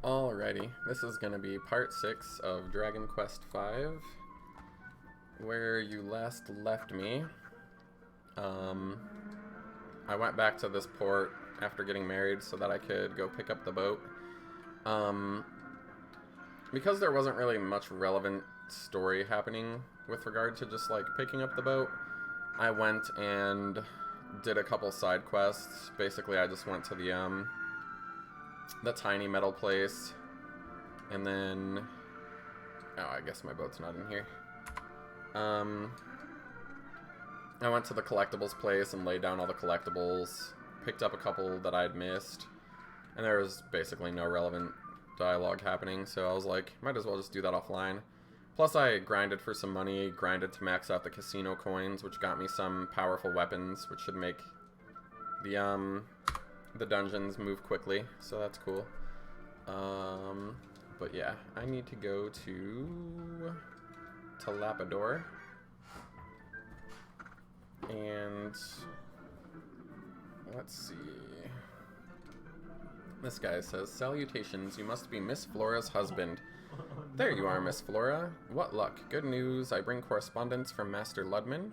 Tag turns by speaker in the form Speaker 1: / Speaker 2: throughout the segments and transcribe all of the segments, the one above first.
Speaker 1: Alrighty, this is going to be part 6 of Dragon Quest V, where you last left me. I went back to this port after getting married so that I could go pick up the boat. Because there wasn't really much relevant story happening with regard to just like picking up the boat, I went and did a couple side quests. Basically, I just went to the tiny metal place, and then, oh, I guess my boat's not in here. I went to the collectibles place and laid down all the collectibles, picked up a couple that I'd missed, and there was basically no relevant dialogue happening, so I was like, might as well just do that offline. Plus, I grinded for some money, grinded to max out the casino coins, which got me some powerful weapons, which should make the dungeons move quickly, so that's cool. But yeah, I need to go to Lapidor, and let's see. This guy says, "Salutations, you must be Miss Flora's husband." There you are, Miss Flora. What luck. Good news, I bring correspondence from Master Ludman.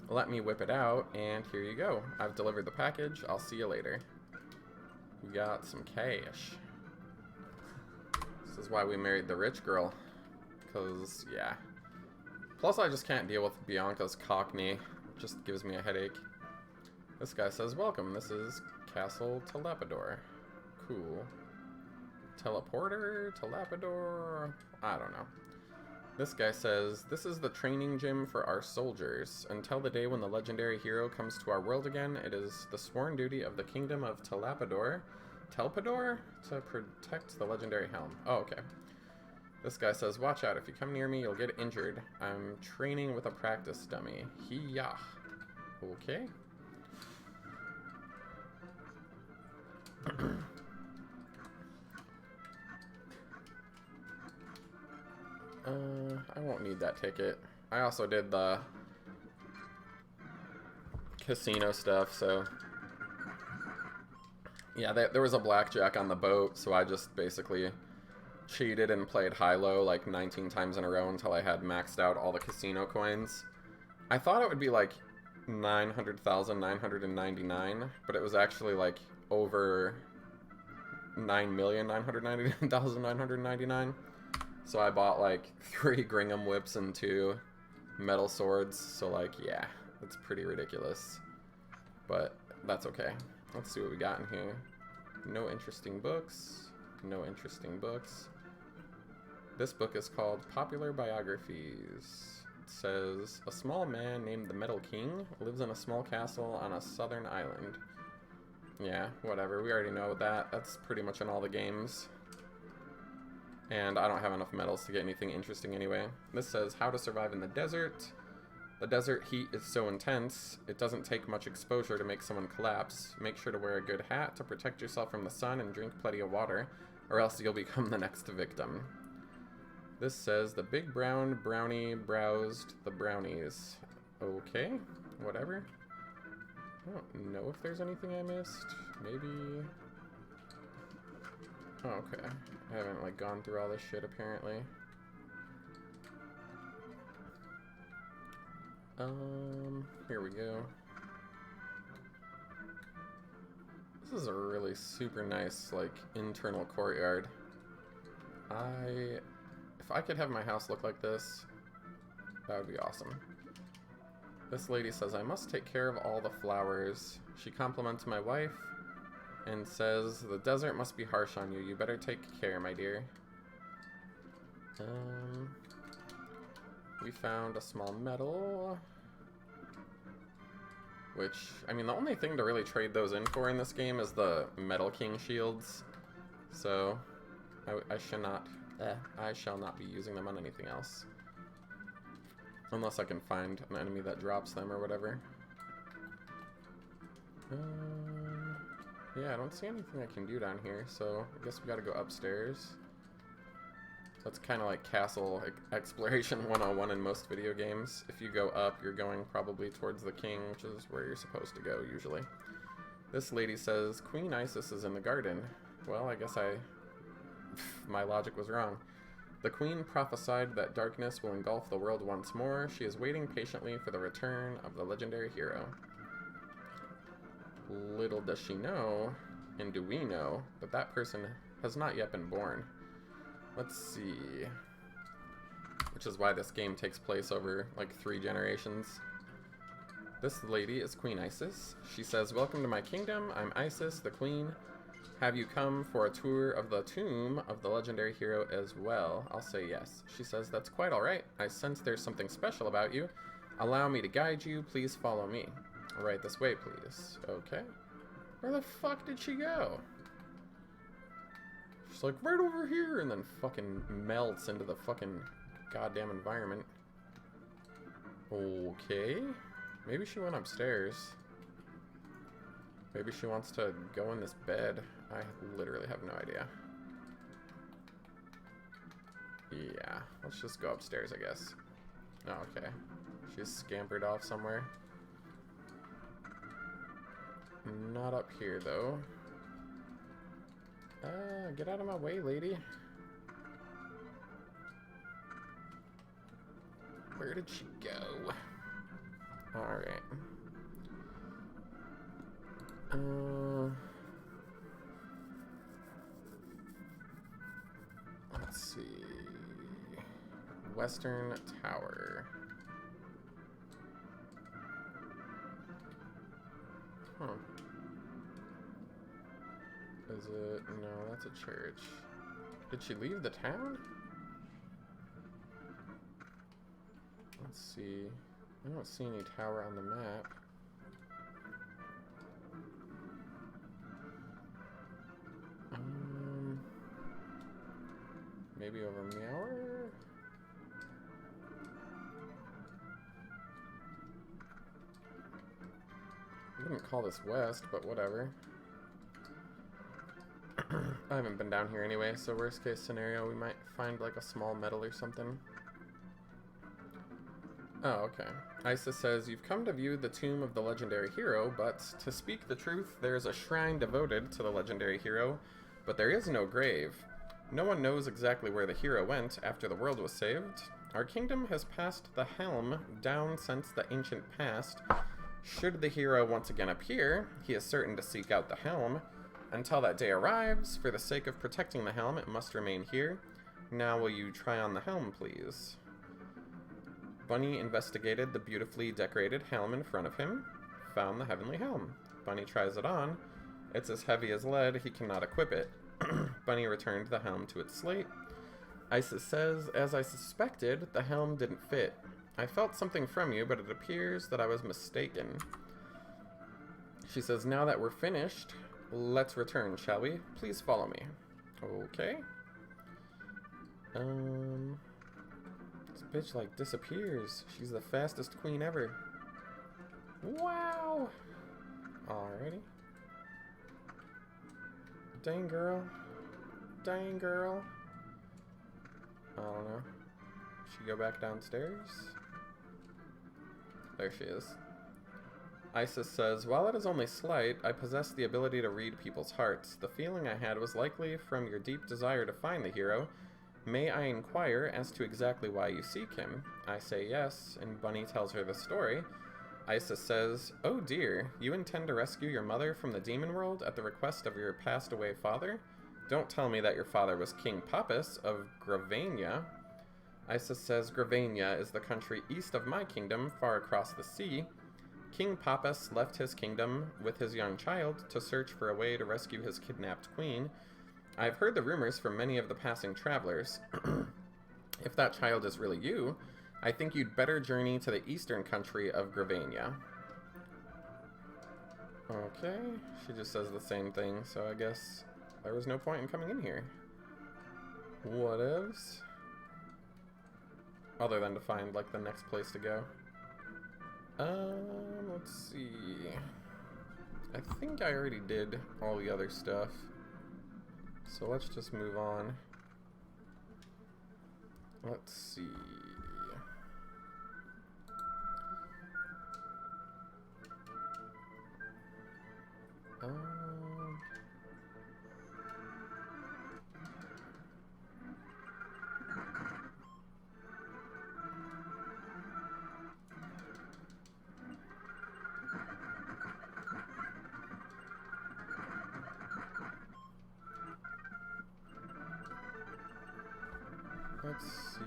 Speaker 1: Let me whip it out, and here you go. I've delivered the package. I'll see you later. We got some cash. This is why we married the rich girl. Because, yeah. Plus, I just can't deal with Bianca's cockney. It just gives me a headache. This guy says, welcome. This is Castle Lapidor. Cool. Teleporter? Lapidor? I don't know. This guy says, this is the training gym for our soldiers. Until the day when the legendary hero comes to our world again, it is the sworn duty of the kingdom of Telpador to protect the legendary helm. Oh, okay. This guy says, watch out. If you come near me, you'll get injured. I'm training with a practice dummy. Hee-yah. Okay. I won't need that ticket. I also did the casino stuff, so yeah, there was a blackjack on the boat, so I just basically cheated and played high-low like 19 times in a row until I had maxed out all the casino coins. I thought it would be like 900,999, but it was actually like over 9,999,999. So I bought like 3 Gringham whips and 2 metal swords. So like, yeah, it's pretty ridiculous. But that's okay. Let's see what we got in here. No interesting books. No interesting books. This book is called Popular Biographies. It says, a small man named the Metal King lives in a small castle on a southern island. Yeah, whatever. We already know that. That's pretty much in all the games. And I don't have enough metals to get anything interesting anyway. This says, how to survive in the desert. The desert heat is so intense, it doesn't take much exposure to make someone collapse. Make sure to wear a good hat to protect yourself from the sun and drink plenty of water, or else you'll become the next victim. This says, the big brown brownie browsed the brownies. Okay, whatever. I don't know if there's anything I missed. Maybe... Oh, okay. I haven't, like, gone through all this shit, apparently. Here we go. This is a really super nice, like, internal courtyard. If I could have my house look like this, that would be awesome. This lady says, I must take care of all the flowers. She compliments my wife and says, the desert must be harsh on you. You better take care, my dear. We found a small medal. Which, I mean, the only thing to really trade those in for in this game is the Metal King shields. So, I shall not be using them on anything else. Unless I can find an enemy that drops them or whatever. Yeah, I don't see anything I can do down here, so I guess we gotta go upstairs. That's kind of like castle exploration 101 in most video games. If you go up, you're going probably towards the king, which is where you're supposed to go, usually. This lady says, Queen Isis is in the garden. Well, I guess I My logic was wrong. The queen prophesied that darkness will engulf the world once more. She is waiting patiently for the return of the legendary hero. Little does she know, and do we know, that that person has not yet been born. Let's see. Which is why this game takes place over, like, 3 generations. This lady is Queen Isis. She says, "Welcome to my kingdom. I'm Isis, the queen. Have you come for a tour of the tomb of the legendary hero as well?" I'll say yes. She says, "That's quite alright. I sense there's something special about you. Allow me to guide you. Please follow me. Right this way, please." Okay. Where the fuck did she go? She's like, "Right over here," and then fucking melts into the fucking goddamn environment. Okay. Maybe she went upstairs. Maybe she wants to go in this bed. I literally have no idea. Yeah, let's just go upstairs, I guess. Oh, okay. She's scampered off somewhere. Not up here, though. Get out of my way, lady. Where did she go? Alright. Let's see. Western Tower. Huh. Is it? No, that's a church. Did she leave the town? Let's see. I don't see any tower on the map. Maybe over Meower? I wouldn't call this west, but whatever. I haven't been down here anyway, so worst case scenario, we might find like a small medal or something. Oh, okay. Isis says, "You've come to view the tomb of the legendary hero, but to speak the truth, there is a shrine devoted to the legendary hero, but there is no grave. No one knows exactly where the hero went after the world was saved. Our kingdom has passed the helm down since the ancient past. Should the hero once again appear, he is certain to seek out the helm. Until that day arrives, for the sake of protecting the helm, it must remain here. Now will you try on the helm, please?" Bunny investigated the beautifully decorated helm in front of him, found the heavenly helm. Bunny tries it on. It's as heavy as lead, he cannot equip it. Bunny returned the helm to its slate. Isis says, "As I suspected, the helm didn't fit. I felt something from you, but it appears that I was mistaken." She says, "Now that we're finished, let's return, shall we? Please follow me." Okay. This bitch, like, disappears. She's the fastest queen ever. Wow! Alrighty. Dang, girl. Dang, girl. I don't know. Should she go back downstairs? There she is. Isis says, "While it is only slight, I possess the ability to read people's hearts. The feeling I had was likely from your deep desire to find the hero. May I inquire as to exactly why you seek him?" I say yes, and Bunny tells her the story. Isis says, "Oh dear, you intend to rescue your mother from the demon world at the request of your passed-away father? Don't tell me that your father was King Pappas of Gravania." Isis says, "Gravania is the country east of my kingdom, far across the sea. King Pappas left his kingdom with his young child to search for a way to rescue his kidnapped queen. I've heard the rumors from many of the passing travelers. If that child is really you, I think you'd better journey to the eastern country of Gravania." Okay, she just says the same thing, so I guess there was no point in coming in here. Whatevs. Other than to find, like, the next place to go. Let's see. I think I already did all the other stuff. So let's just move on. Let's see. Let's see.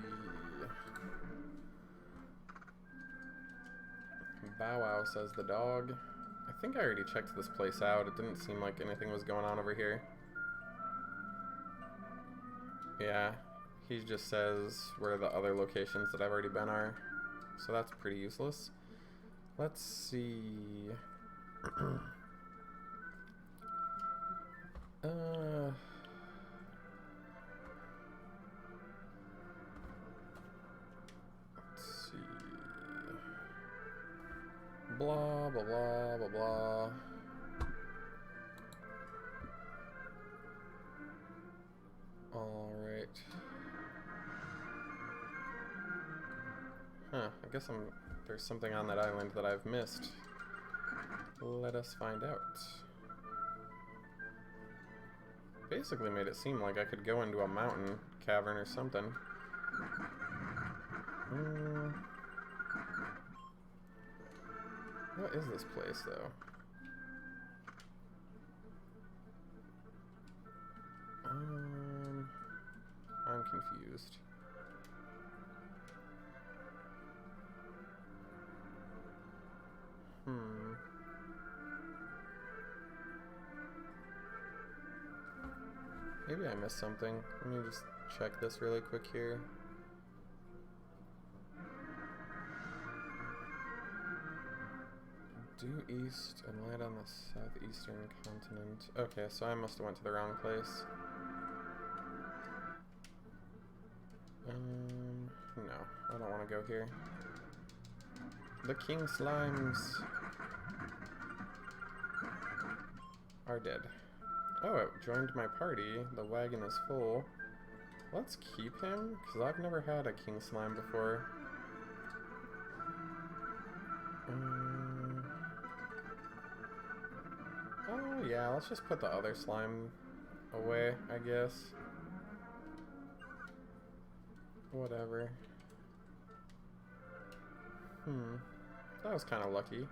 Speaker 1: Bow Wow, says the dog. I think I already checked this place out. It didn't seem like anything was going on over here. Yeah, he just says where the other locations that I've already been are. So that's pretty useless. Let's see. Let's see. Blah, blah, blah, blah, blah. Alright. Huh, I guess there's something on that island that I've missed. Let us find out. Basically made it seem like I could go into a mountain cavern or something. What is this place, though? I'm confused. Maybe I missed something. Let me just check this really quick here. Due east and land on the southeastern continent. Okay, so I must have went to the wrong place. No, I don't want to go here. The king slimes are dead. Oh, it joined my party. The wagon is full. Let's keep him, because I've never had a king slime before. Oh, yeah, let's just put the other slime away, I guess. Whatever. That was kind of lucky.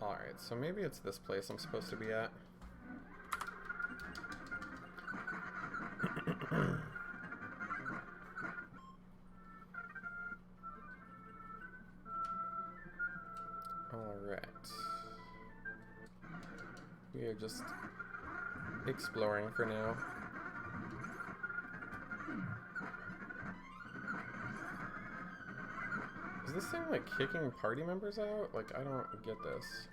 Speaker 1: Alright, so maybe it's this place I'm supposed to be at. Alright. We are just exploring for now. Is this thing like kicking party members out? Like, I don't get this.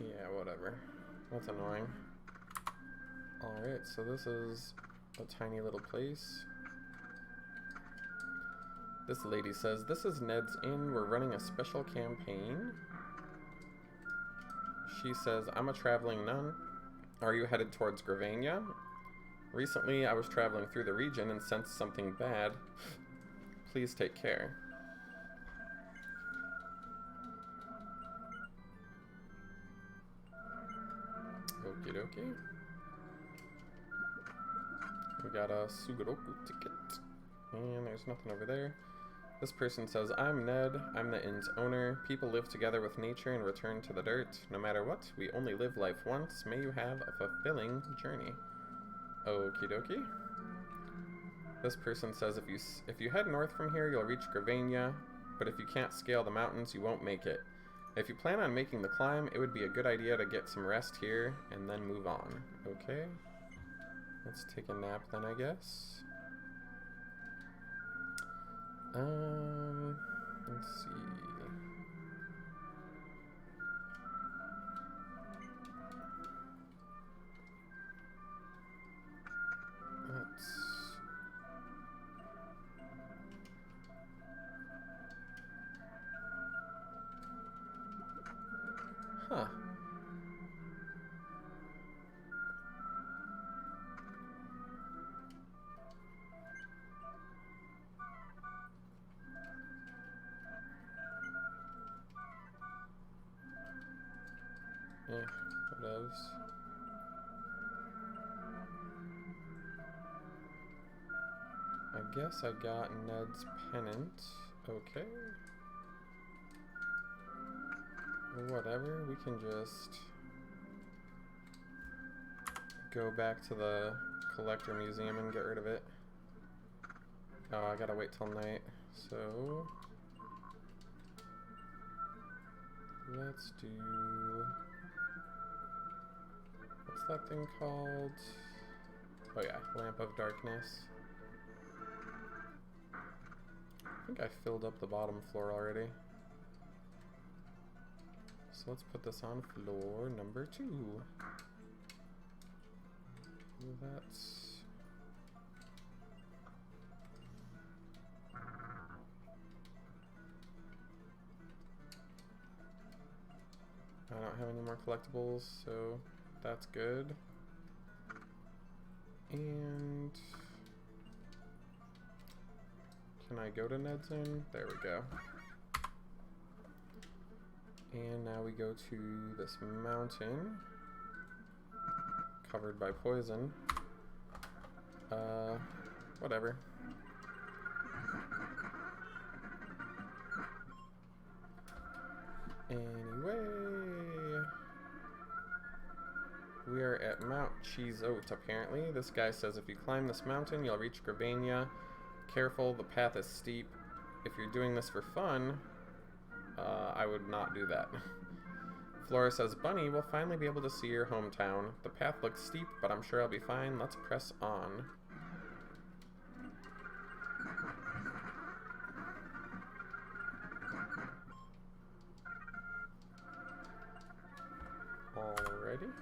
Speaker 1: Yeah, whatever. That's annoying. Alright, so this is a tiny little place. This lady says, "This is Ned's Inn. We're running a special campaign." She says, "I'm a traveling nun. Are you headed towards Gravania? Recently, I was traveling through the region and sensed something bad. Please take care." Okie dokie. We got a Sugoroku ticket. And there's nothing over there. This person says, "I'm Ned. I'm the inn's owner. People live together with nature and return to the dirt. No matter what, we only live life once. May you have a fulfilling journey." Okie dokie. This person says, if you head north from here, you'll reach Gravania, but if you can't scale the mountains, you won't make it. If you plan on making the climb, it would be a good idea to get some rest here and then move on. Okay. Let's take a nap then, I guess. Let's see. Huh. Yeah, whatevs. I guess I got Ned's pennant. Okay. Whatever, we can just go back to the collector museum and get rid of it. Oh, I gotta wait till night, so let's do, what's that thing called? Oh yeah, Lamp of Darkness. I think I filled up the bottom floor already. So let's put this on floor number 2. That's... I don't have any more collectibles, so that's good. And... can I go to Ned's Inn? There we go. And now we go to this mountain, covered by poison. Whatever. Anyway, we are at Mount Cheeseoat, apparently. This guy says if you climb this mountain, you'll reach Gravania. Careful, the path is steep. If you're doing this for fun, I would not do that. Flora says, Bunny, we'll finally be able to see your hometown. The path looks steep, but I'm sure I'll be fine. Let's press on. Alrighty.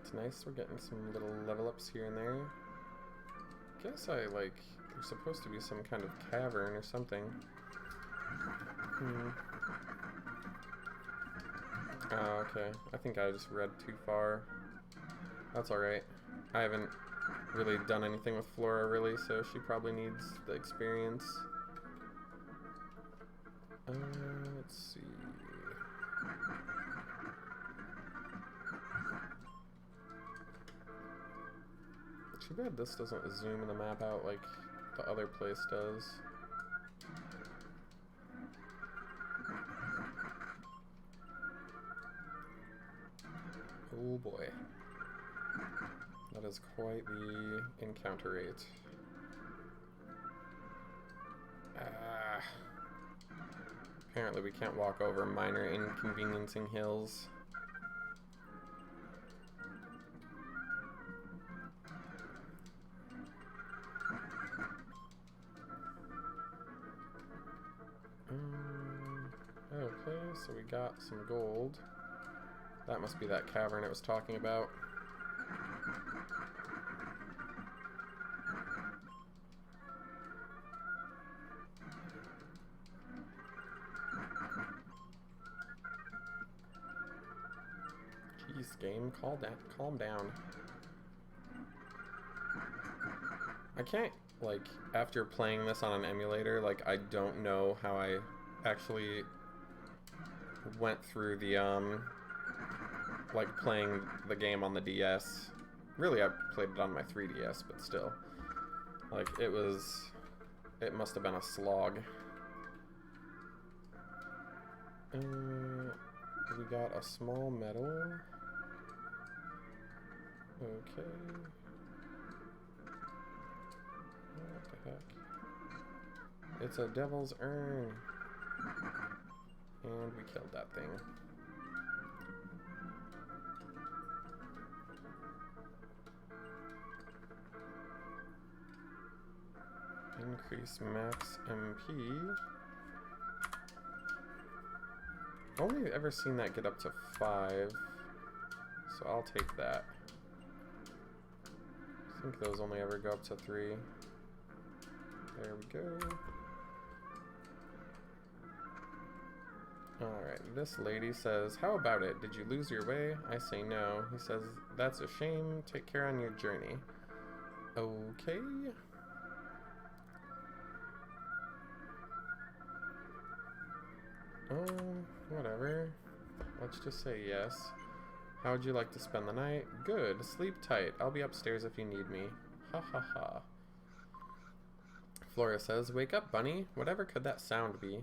Speaker 1: It's nice, we're getting some little level ups here and there. Guess there's supposed to be some kind of cavern or something. Oh, okay. I think I just read too far. That's alright. I haven't really done anything with Flora, really, so she probably needs the experience. Let's see. Too bad this doesn't zoom the map out like the other place does. Oh boy. That is quite the encounter rate. Apparently we can't walk over minor inconveniencing hills. Okay, so we got some gold. That must be that cavern it was talking about. Jeez, game, calm down. I can't, after playing this on an emulator, I don't know how I actually went through the, playing the game on the DS. Really, I played it on my 3DS, but still. It must have been a slog. We got a small medal. Okay. What the heck? It's a devil's urn. And we killed that thing. Increase max MP. Only ever seen that get up to 5, so I'll take that. I think those only ever go up to 3. There we go. Alright, this lady says, how about it? Did you lose your way? I say no. He says, that's a shame. Take care on your journey. Okay. Whatever. Let's just say yes. How would you like to spend the night? Good. Sleep tight. I'll be upstairs if you need me. Ha ha ha. Flora says, wake up, bunny. Whatever could that sound be?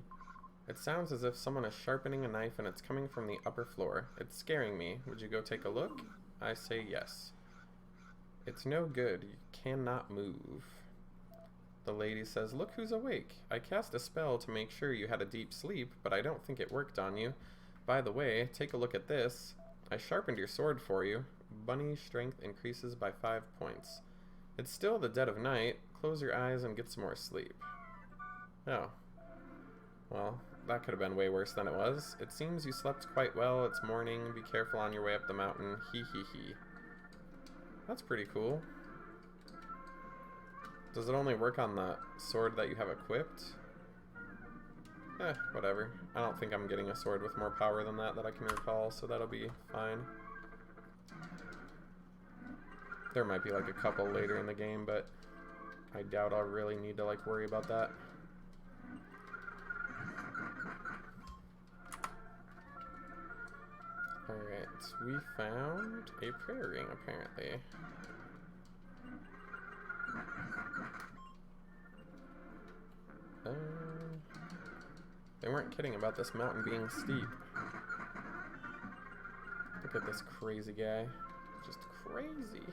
Speaker 1: It sounds as if someone is sharpening a knife and it's coming from the upper floor. It's scaring me. Would you go take a look? I say yes. It's no good. You cannot move. The lady says, look who's awake. I cast a spell to make sure you had a deep sleep, but I don't think it worked on you. By the way, take a look at this. I sharpened your sword for you. Bunny's strength increases by 5 points. It's still the dead of night. Close your eyes and get some more sleep. Oh. Well, that could have been way worse than it was. It seems you slept quite well. It's morning. Be careful on your way up the mountain. Hee hee hee. That's pretty cool. Does it only work on the sword that you have equipped? Whatever. I don't think I'm getting a sword with more power than that I can recall, so that'll be fine. There might be like a couple later in the game, but I doubt I'll really need to like worry about that. Alright, we found a prayer ring apparently. They weren't kidding about this mountain being steep. Look at this crazy guy. Just crazy.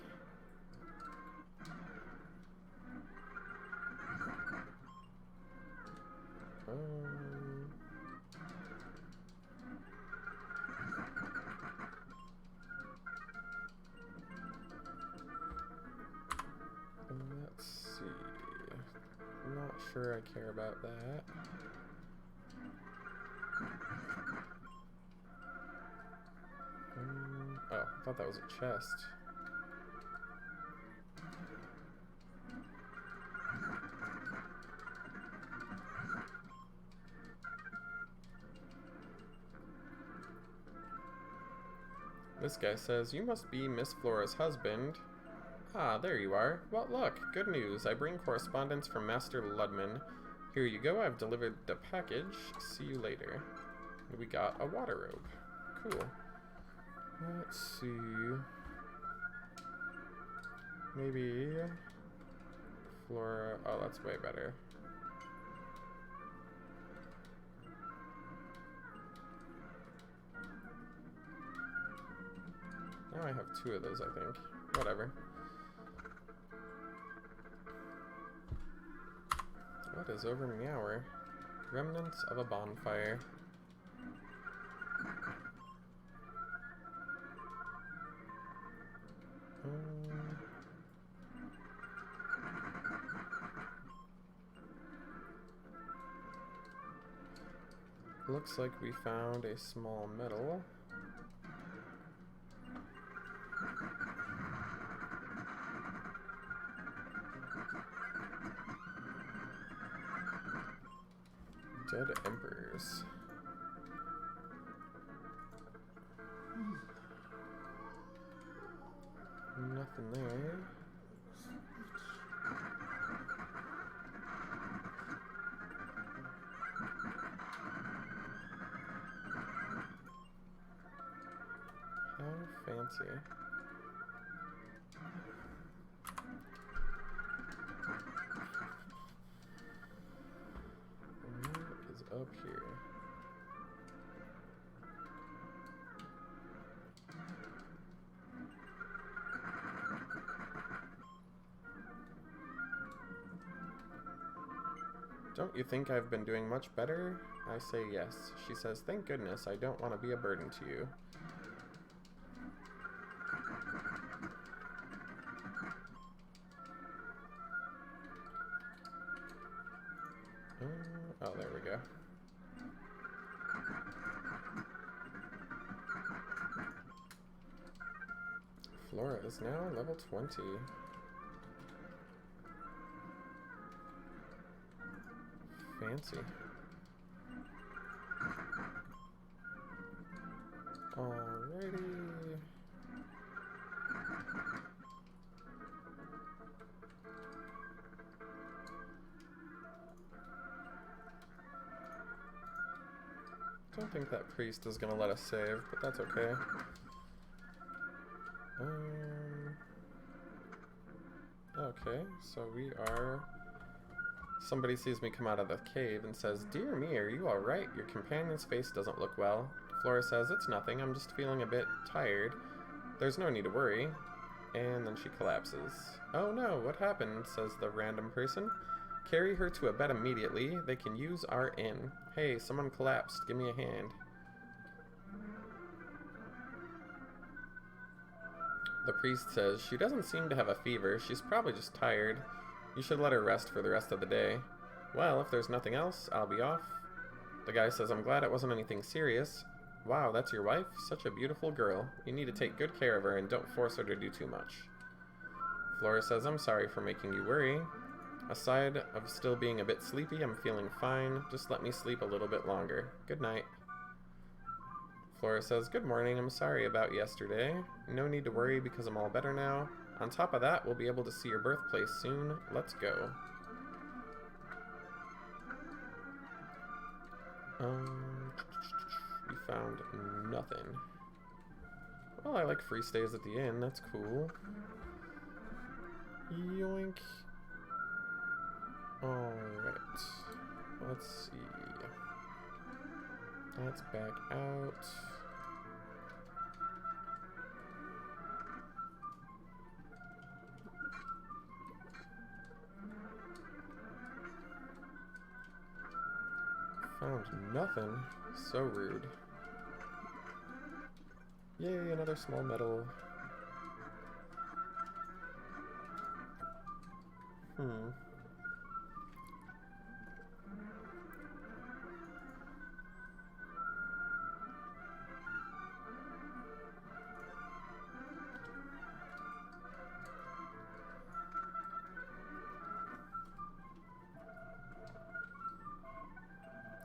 Speaker 1: Let's see. I'm not sure I care about that. Oh, I thought that was a chest. This guy says, you must be Miss Flora's husband. Ah, there you are. Well, look, good news. I bring correspondence from Master Ludman. Here you go, I've delivered the package. See you later. We got a water robe. Cool. Let's see. Maybe Flora. Oh, that's way better. Now I have 2 of those, I think. Whatever. What is over Meower? Remnants of a bonfire. Looks like we found a small medal. Dead Emperors. Nothing there. How fancy. What is up here? Don't you think I've been doing much better? I say yes. She says, thank goodness, I don't want to be a burden to you. Flora is now level 20. Fancy. Alrighty. Don't think that priest is gonna let us save, but that's okay. Okay, so we are... Somebody sees me come out of the cave and says, "Dear me, are you alright? Your companion's face doesn't look well." Flora says, "It's nothing, I'm just feeling a bit tired. There's no need to worry." And then she collapses. "Oh no, what happened?" says the random person. "Carry her to a bed immediately. They can use our inn. Hey, someone collapsed. Give me a hand." The priest says, "She doesn't seem to have a fever. She's probably just tired. You should let her rest for the rest of the day." "Well, if there's nothing else, I'll be off." The guy says, "I'm glad it wasn't anything serious." "Wow, that's your wife? Such a beautiful girl. You need to take good care of her and don't force her to do too much." Flora says, "I'm sorry for making you worry. Aside of still being a bit sleepy, I'm feeling fine. Just let me sleep a little bit longer. Good night." Flora says, "Good morning. I'm sorry about yesterday. No need to worry because I'm all better now. On top of that, we'll be able to see your birthplace soon. Let's go." We found nothing. Well, I like free stays at the inn. That's cool. Yoink. Alright. Let's see. That's back out. Found nothing. So rude. Yay, another small medal.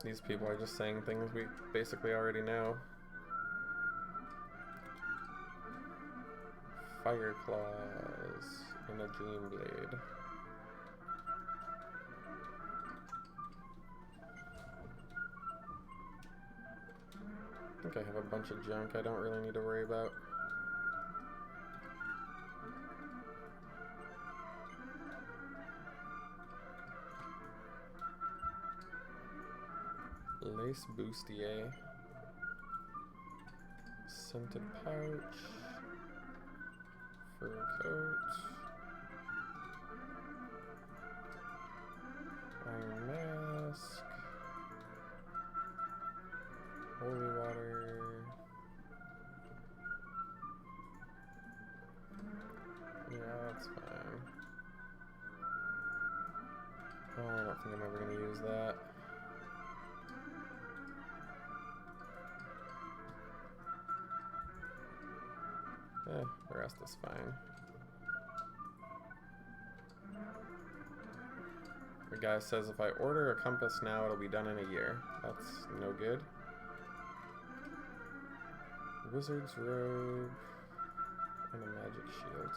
Speaker 1: These people are just saying things we basically already know. Fire claws and a dream blade. I think I have a bunch of junk I don't really need to worry about. Lace bustier. Scented pouch. Fur coat. Iron mask. Holy water. Yeah, that's fine. Oh, I don't think I'm ever going to use that. The rest is fine. The guy says if I order a compass now, it'll be done in a year. That's no good. Wizard's robe and a magic shield.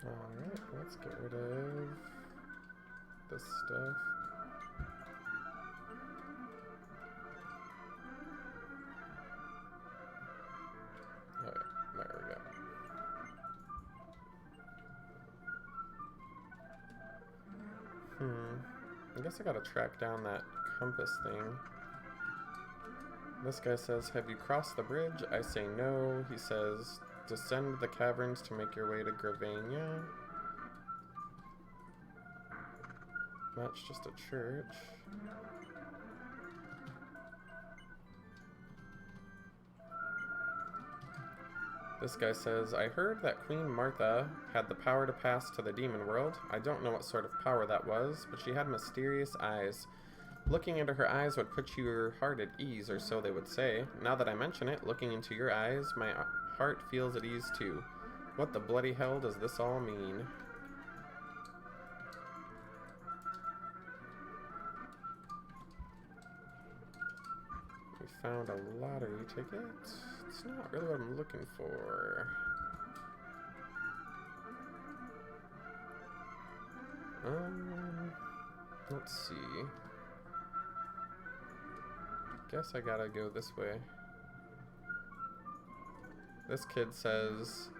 Speaker 1: Alright, let's get rid of this stuff. Okay, there we go. I guess I gotta track down that compass thing. This guy says, "Have you crossed the bridge?" I say no. He says, "Descend the caverns to make your way to Gravania." That's just a church. This guy says, I heard that Queen Martha had the power to pass to the demon world. I don't know what sort of power that was, but she had mysterious eyes. Looking into her eyes would put your heart at ease, or so they would say. Now that I mention it, looking into your eyes, my heart feels at ease too. What the bloody hell does this all mean? We found a lottery ticket. It's not really what I'm looking for. Let's see. Guess I gotta go this way. This kid says,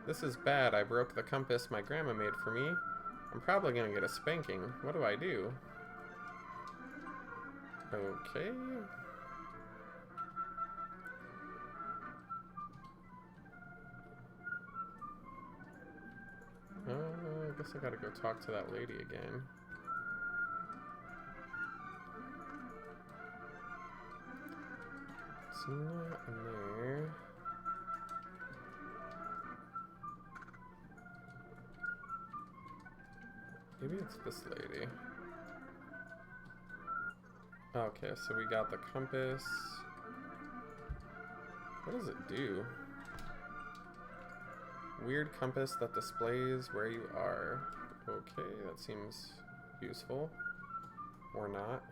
Speaker 1: this is bad. I broke the compass my grandma made for me. I'm probably gonna get a spanking. What do I do? Okay. I guess I gotta go talk to that lady again. It's not in there. Maybe it's this lady. Okay, so we got the compass. What does it do? Weird compass that displays where you are. Okay, that seems useful. Or not.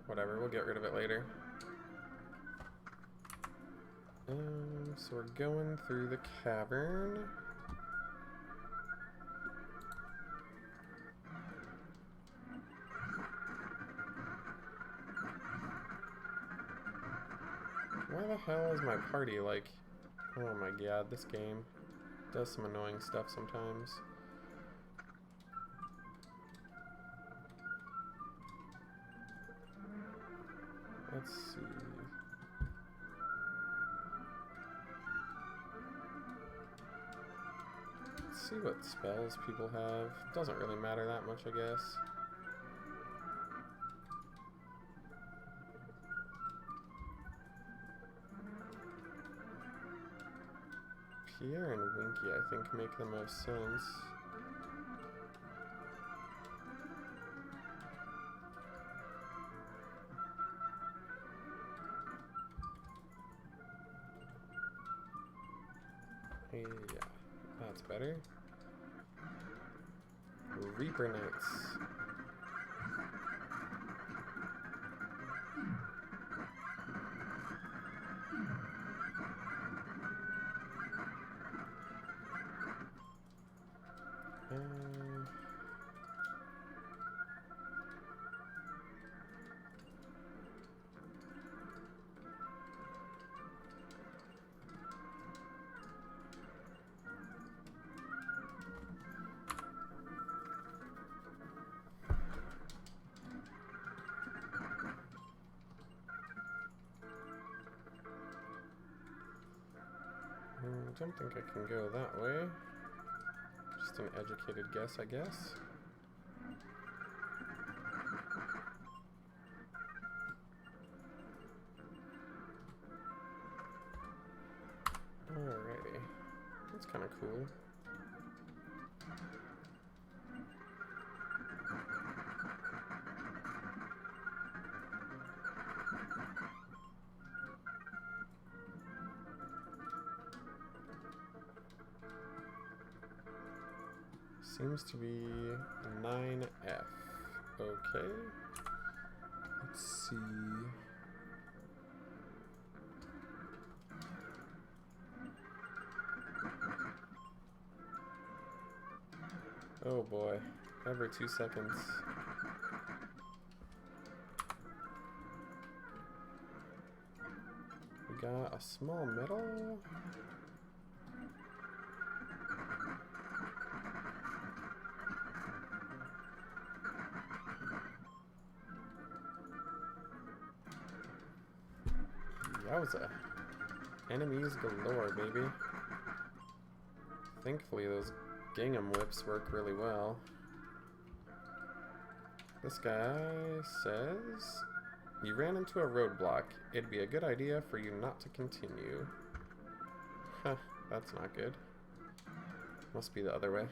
Speaker 1: Whatever, we'll get rid of it later. So we're going through the cavern. Why the hell is my party like... Oh my god, this game does some annoying stuff sometimes. Let's see. Let's see what spells people have. Doesn't really matter that much, I guess. Pierre and Winky, I think, make the most sense. Yeah, that's better. Reaper Knights. I don't think I can go that way. Just an educated guess, I guess. Alrighty. That's kind of cool. Seems to be 9F. Okay. Let's see. Oh boy. Every 2 seconds. We got a small medal. Yowza. Enemies galore, baby. Thankfully, those gingham whips work really well. This guy says, you ran into a roadblock. It'd be a good idea for you not to continue. Huh, that's not good. Must be the other way.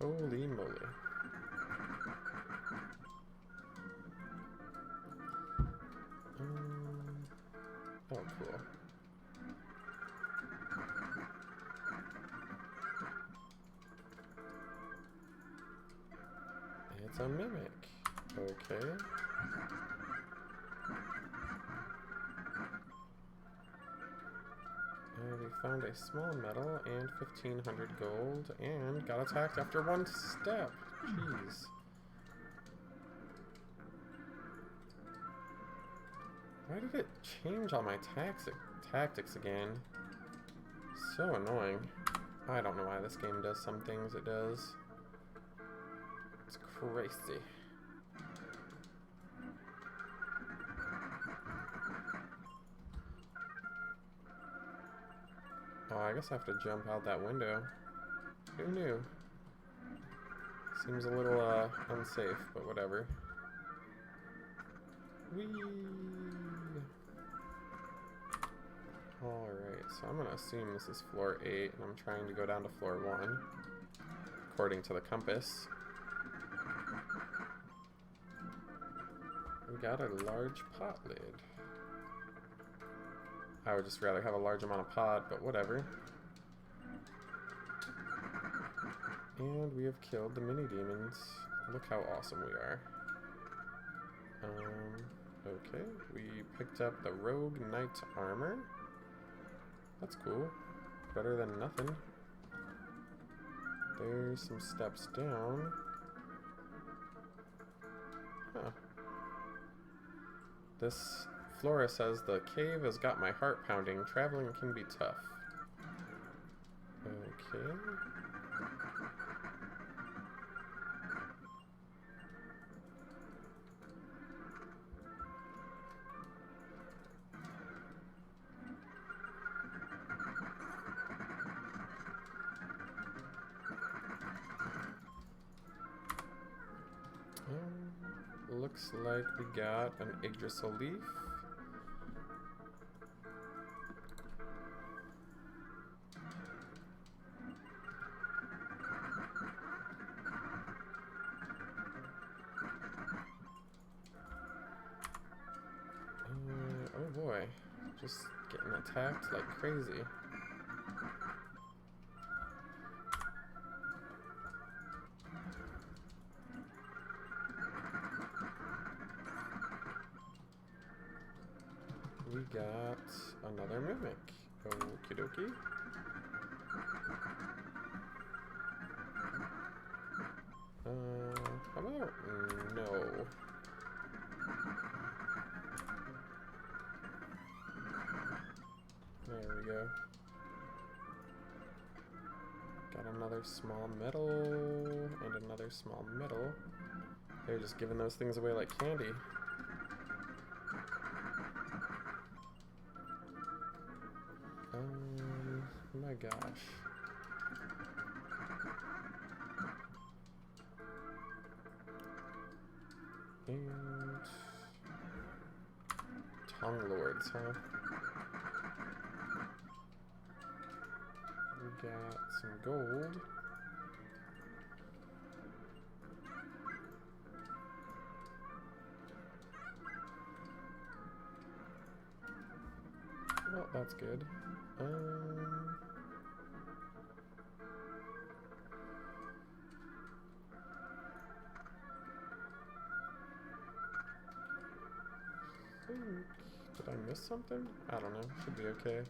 Speaker 1: Holy moly. Oh, cool. It's a mimic. Okay. And we found a small medal and 1,500 gold and got attacked after one step. Jeez. Why did it change all my tactics again? So annoying. I don't know why this game does some things it does. It's crazy. Oh, I guess I have to jump out that window. Who knew? Seems a little unsafe, but whatever. Whee! Alright, so I'm gonna assume this is floor 8, and I'm trying to go down to floor 1, according to the compass. We got a large pot lid. I would just rather have a large amount of pot, but whatever. And we have killed the mini demons. Look how awesome we are. Okay, we picked up the Rogue Knight armor. That's cool. Better than nothing. There's some steps down. Huh. This Flora says the cave has got my heart pounding. Traveling can be tough. Okay. Looks like we got an Yggdrasil leaf. Oh boy, just getting attacked like crazy. We got another mimic. Okie dokie. How about no? There we go. Got another small metal and another small metal. They're just giving those things away like candy. My gosh. And Tongue Lords, huh? We got some gold. Well, that's good. Did I miss something? I don't know. Should be okay.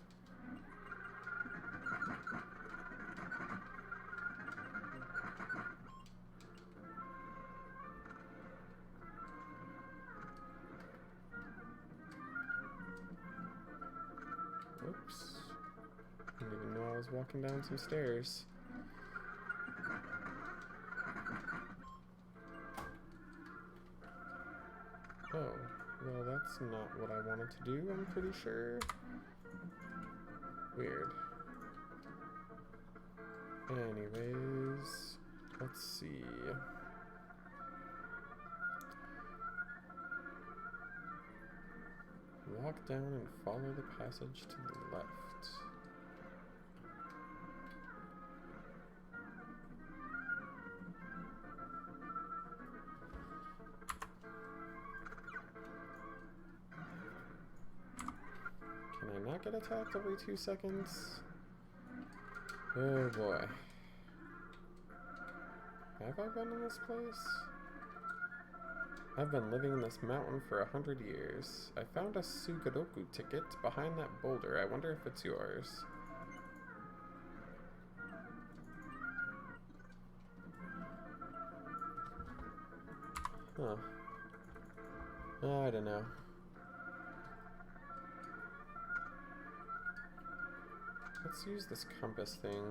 Speaker 1: Oops. Didn't even know I was walking down some stairs. Oh, well that's not what I wanted to do, I'm pretty sure. Weird. Anyways, let's see. Walk down and follow the passage to the left. Can I not get attacked every 2 seconds? Oh boy. Have I been in this place? I've been living in this mountain for 100 years. I found a Sugadoku ticket behind that boulder. I wonder if it's yours. Huh. Oh, I don't know. Let's use this compass thing.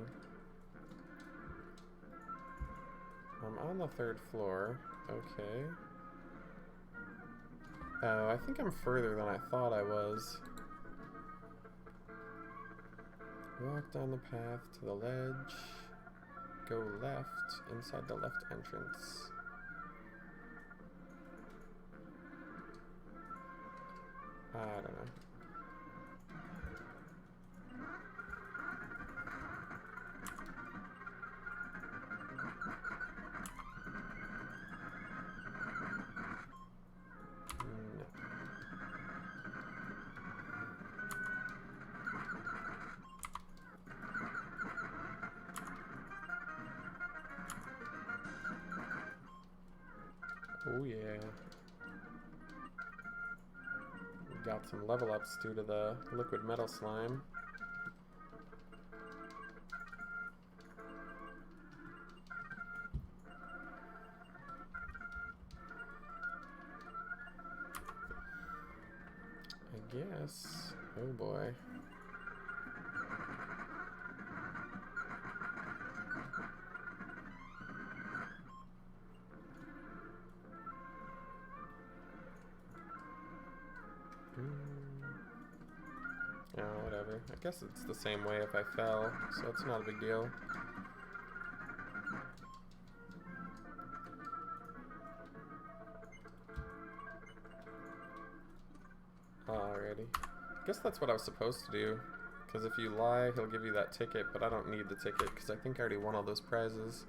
Speaker 1: I'm on the 3rd floor. Okay. Oh, I think I'm further than I thought I was. Walk down the path to the ledge. Go left inside the left entrance. I don't know. Oh yeah. We got some level ups due to the liquid metal slime. I guess. Oh boy. Oh, whatever. I guess it's the same way if I fell, so it's not a big deal. Alrighty. I guess that's what I was supposed to do. Because if you lie, he'll give you that ticket, but I don't need the ticket because I think I already won all those prizes.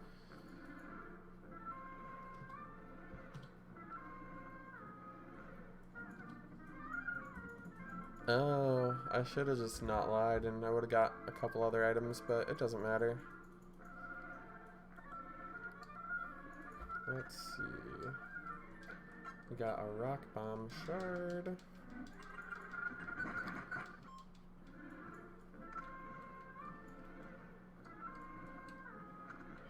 Speaker 1: Oh, I should have just not lied and I would have got a couple other items, but it doesn't matter. Let's see. We got a rock bomb shard.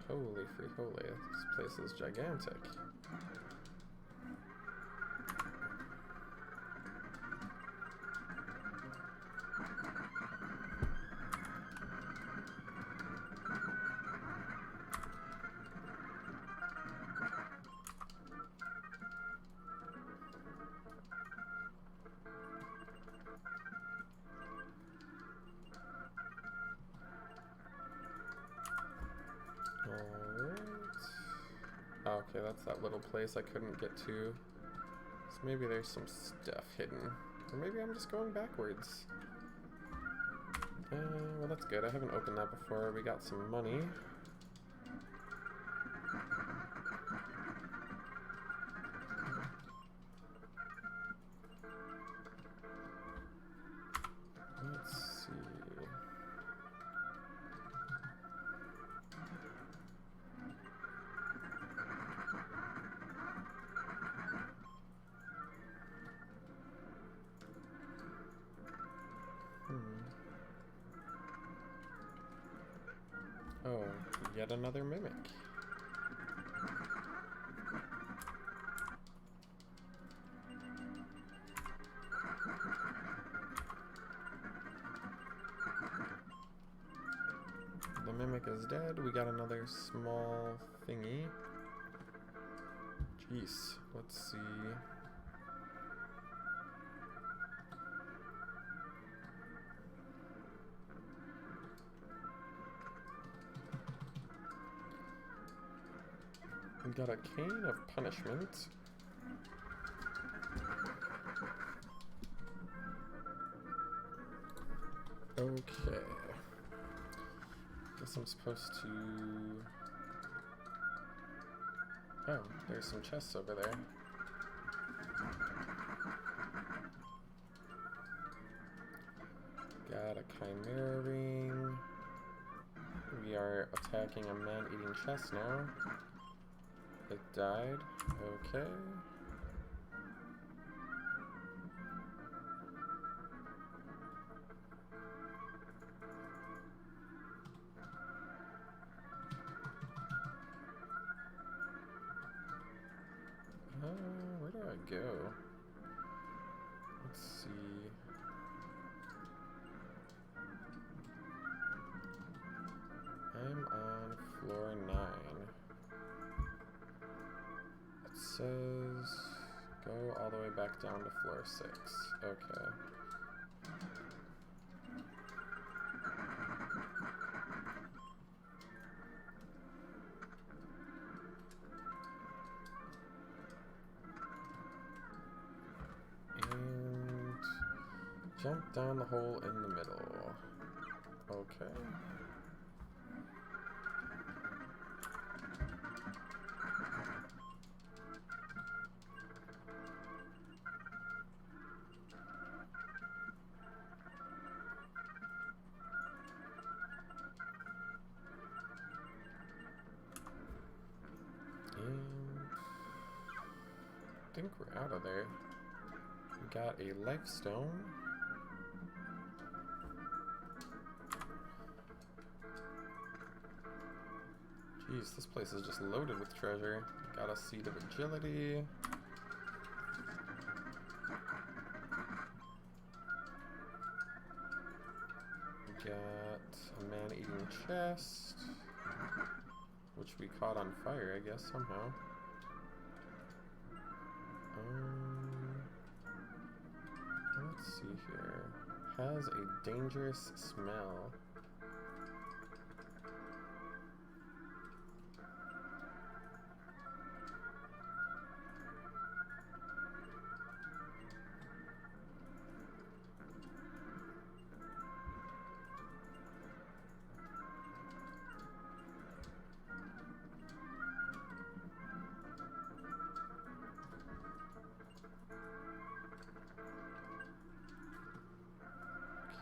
Speaker 1: Holy free holy, this place is gigantic. Okay, that's that little place I couldn't get to. So maybe there's some stuff hidden. Or maybe I'm just going backwards. Well, that's good. I haven't opened that before. We got some money. Let's see. Oh, yet another mimic. The mimic is dead. We got another small thingy. Jeez, let's see. We got a cane of punishment. guess I'm supposed to... Oh, there's some chests over there. Got a Chimera ring. We are attacking a man-eating chest now. It died. Okay. Where do I go? Let's see. I'm on floor 9. It says go all the way back down to floor 6. Okay. And jump down the hole in the middle. Okay. I think we're out of there. We got a life stone. Jeez, this place is just loaded with treasure. Got a seed of agility. We got a man-eating chest, which we caught on fire, I guess, somehow. Let's see here. Has a dangerous smell.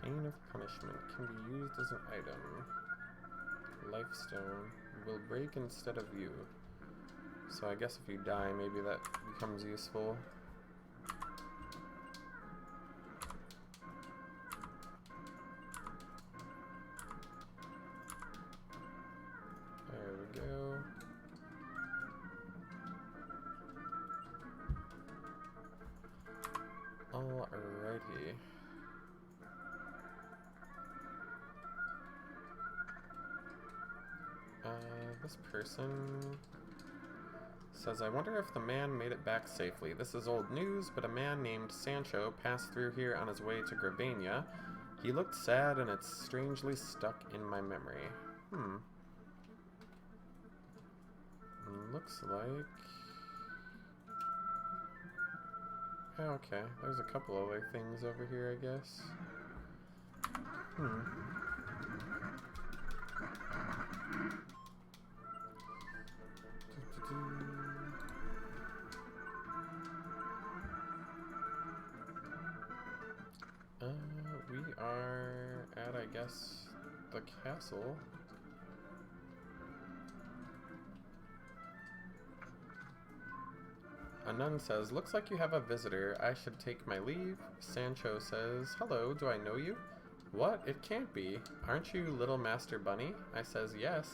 Speaker 1: Cane of Punishment can be used as an item. Lifestone will break instead of you. So I guess if you die, maybe that becomes useful. There we go. Alrighty. This person says, I wonder if the man made it back safely. This is old news, but a man named Sancho passed through here on his way to Gravania. He looked sad and it's strangely stuck in my memory. Looks like... Oh, okay, there's a couple other things over here, I guess. We are at, I guess, the castle. A nun says, looks like you have a visitor. I should take my leave. Sancho says, hello, do I know you? What? It can't be. Aren't you Little Master Bunny? I says, yes.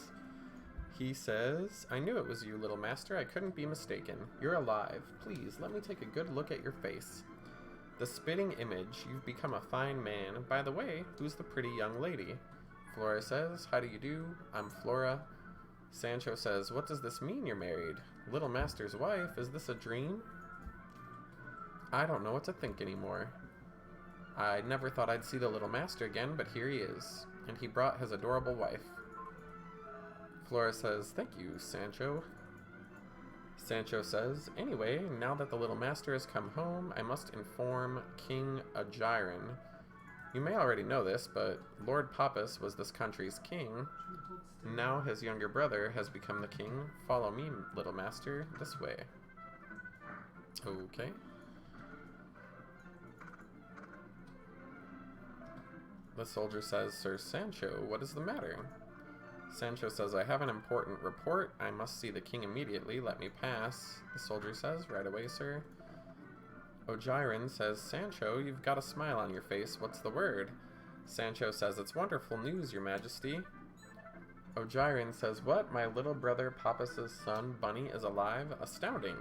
Speaker 1: He says, I knew it was you, Little Master. I couldn't be mistaken. You're alive. Please, let me take a good look at your face. The spitting image. You've become a fine man. By the way, who's the pretty young lady? Flora says, how do you do? I'm Flora. Sancho says, what does this mean you're married? Little Master's wife? Is this a dream? I don't know what to think anymore. I never thought I'd see the Little Master again, but here he is. And he brought his adorable wife. Flora says, thank you, Sancho. Sancho says, anyway, now that the Little Master has come home, I must inform King Agiron. You may already know this, but Lord Pappus was this country's king. Now his younger brother has become the king. Follow me, little master, this way. Okay. The soldier says, Sir Sancho, what is the matter? Sancho says, I have an important report. I must see the king immediately. Let me pass. The soldier says, right away, sir. Ogiron says, Sancho, you've got a smile on your face. What's the word? Sancho says, it's wonderful news, your majesty. Ogiron says, what? My little brother Pappus's son, Bunny, is alive? Astounding.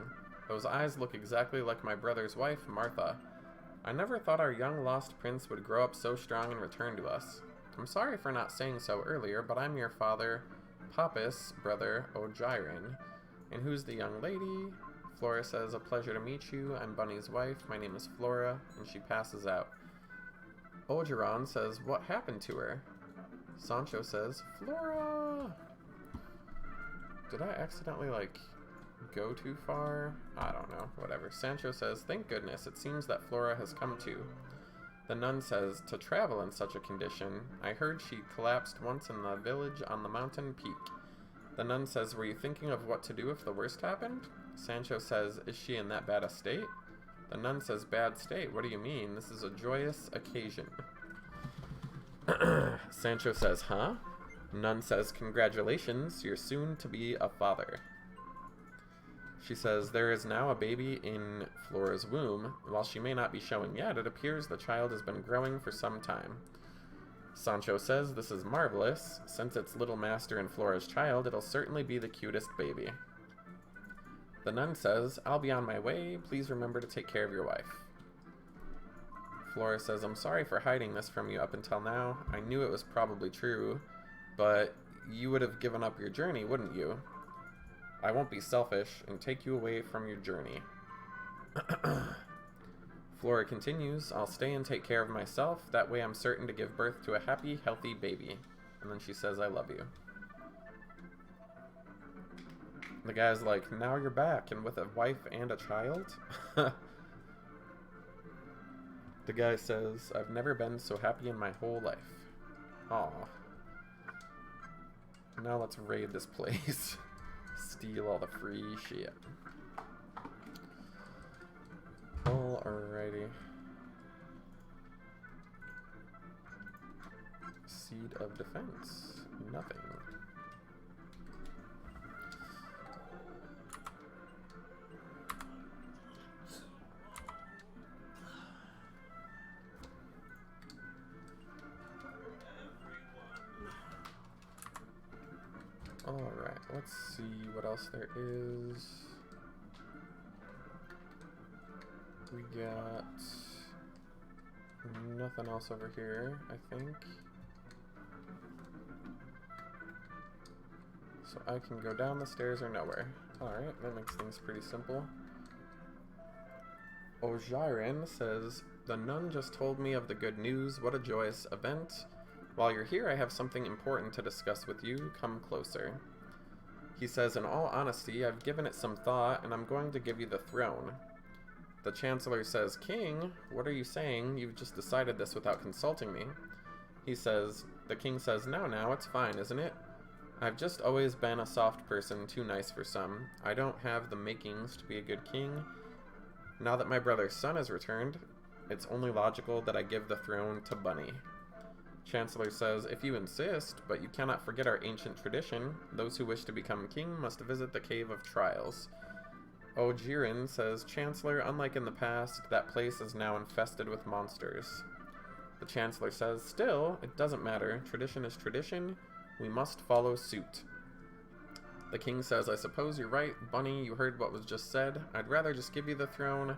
Speaker 1: Those eyes look exactly like my brother's wife, Martha. I never thought our young lost prince would grow up so strong and return to us. I'm sorry for not saying so earlier, but I'm your father, Pappus, brother Ogiron. And who's the young lady? Flora says, a pleasure to meet you. I'm Bunny's wife. My name is Flora. And she passes out. Ogeron says, what happened to her? Sancho says, Flora! Did I accidentally, go too far? I don't know. Whatever. Sancho says, thank goodness. It seems that Flora has come to. The nun says, to travel in such a condition. I heard she collapsed once in the village on the mountain peak. The nun says, were you thinking of what to do if the worst happened? Sancho says, is she in that bad a state? The nun says, bad state? What do you mean? This is a joyous occasion. Sancho says, huh? Nun says, congratulations, you're soon to be a father. She says, there is now a baby in Flora's womb. While she may not be showing yet, it appears the child has been growing for some time. Sancho says, this is marvelous. Since it's little master and Flora's child, it'll certainly be the cutest baby. The nun says, I'll be on my way. Please remember to take care of your wife. Flora says, I'm sorry for hiding this from you up until now. I knew it was probably true, but you would have given up your journey, wouldn't you? I won't be selfish and take you away from your journey. Flora continues, I'll stay and take care of myself. That way I'm certain to give birth to a happy, healthy baby. And then she says, I love you. The guy's like, now you're back and with a wife and a child? The guy says, I've never been so happy in my whole life. Aw. Now let's raid this place. Steal all the free shit. Alrighty. Seed of defense. Nothing. Alright, let's see what else there is. We got nothing else over here, I think. So I can go down the stairs or nowhere. Alright, that makes things pretty simple. Ogiron says, the nun just told me of the good news. What a joyous event. While you're here, I have something important to discuss with you. Come closer. He says, in all honesty, I've given it some thought, and I'm going to give you the throne. The Chancellor says, King, what are you saying? You've just decided this without consulting me. The King says, now, it's fine, isn't it? I've just always been a soft person, too nice for some. I don't have the makings to be a good king. Now that my brother's son has returned, it's only logical that I give the throne to Bunny. Chancellor says, if you insist, but you cannot forget our ancient tradition. Those who wish to become king must visit the Cave of Trials. Ogiron says, Chancellor, unlike in the past, that place is now infested with monsters. The Chancellor says, still, it doesn't matter. Tradition is tradition. We must follow suit. The King says, I suppose you're right. Bunny, you heard what was just said. I'd rather just give you the throne,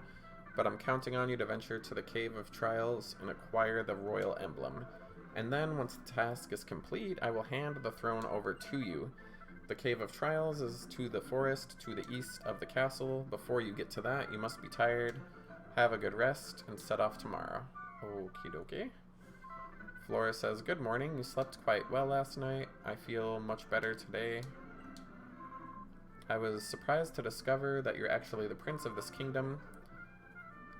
Speaker 1: but I'm counting on you to venture to the Cave of Trials and acquire the royal emblem. And then, once the task is complete, I will hand the throne over to you. The Cave of Trials is to the forest to the east of the castle. Before you get to that, you must be tired. Have a good rest, and set off tomorrow. Okie dokie. Flora says, good morning. You slept quite well last night. I feel much better today. I was surprised to discover that you're actually the prince of this kingdom.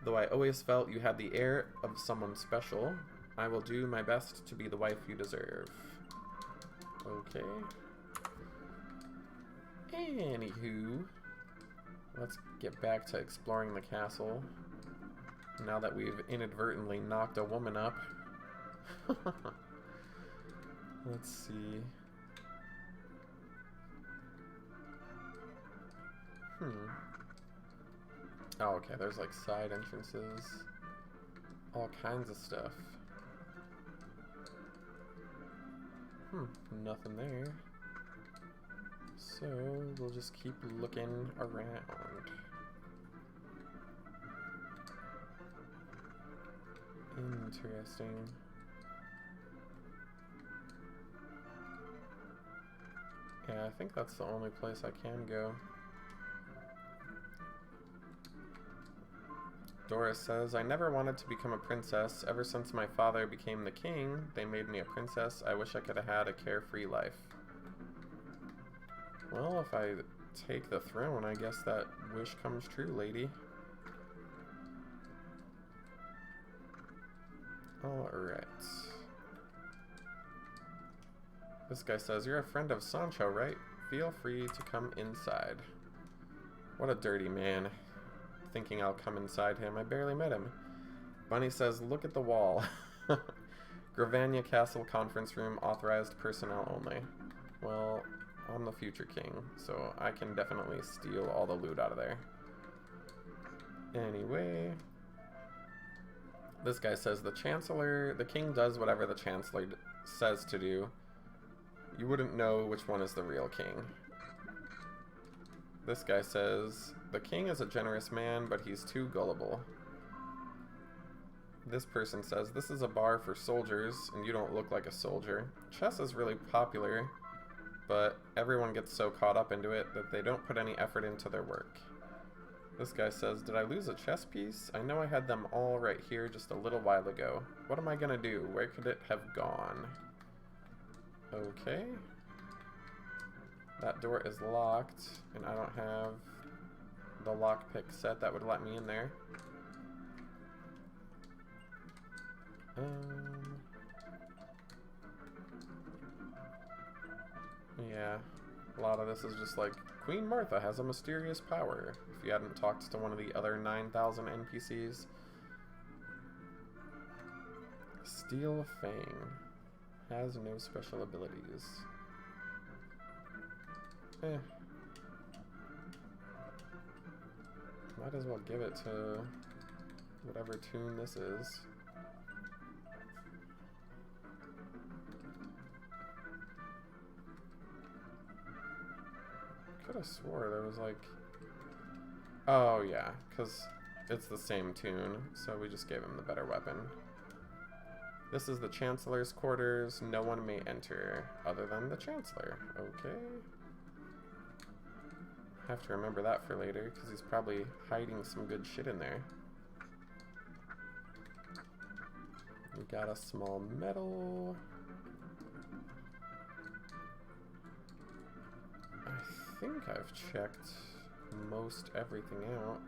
Speaker 1: Though I always felt you had the air of someone special. I will do my best to be the wife you deserve. Okay. Anywho, let's get back to exploring the castle. Now that we've inadvertently knocked a woman up. Let's see. Oh, okay, there's like side entrances. All kinds of stuff. Nothing there. So, we'll just keep looking around. Interesting. Yeah, I think that's the only place I can go. Doris says, I never wanted to become a princess. Ever since my father became the king, they made me a princess. I wish I could have had a carefree life. Well, if I take the throne, I guess that wish comes true, lady. Alright. This guy says, you're a friend of Sancho, right? Feel free to come inside. What a dirty man. Thinking I'll come inside him. I barely met him. Bunny says, look at the wall. Gravania Castle conference room, authorized personnel only. Well, I'm the future king, so I can definitely steal all the loot out of there. Anyway, this guy says the king does whatever the chancellor says to do. You wouldn't know which one is the real king. This guy says, the king is a generous man, but he's too gullible. This person says, this is a bar for soldiers, and you don't look like a soldier. Chess is really popular, but everyone gets so caught up into it that they don't put any effort into their work. This guy says, did I lose a chess piece? I know I had them all right here just a little while ago. What am I gonna do? Where could it have gone? Okay. That door is locked, and I don't have the lockpick set that would let me in there. Yeah, a lot of this is just like, Queen Martha has a mysterious power, if you hadn't talked to one of the other 9,000 NPCs. Steel Fang has no special abilities. Might as well give it to whatever tune this is. Could have swore there was like... Oh yeah, because it's the same tune, so we just gave him the better weapon. This is the Chancellor's quarters. No one may enter other than the Chancellor. Okay. Have to remember that for later, because he's probably hiding some good shit in there. We got a small medal. I think I've checked most everything out.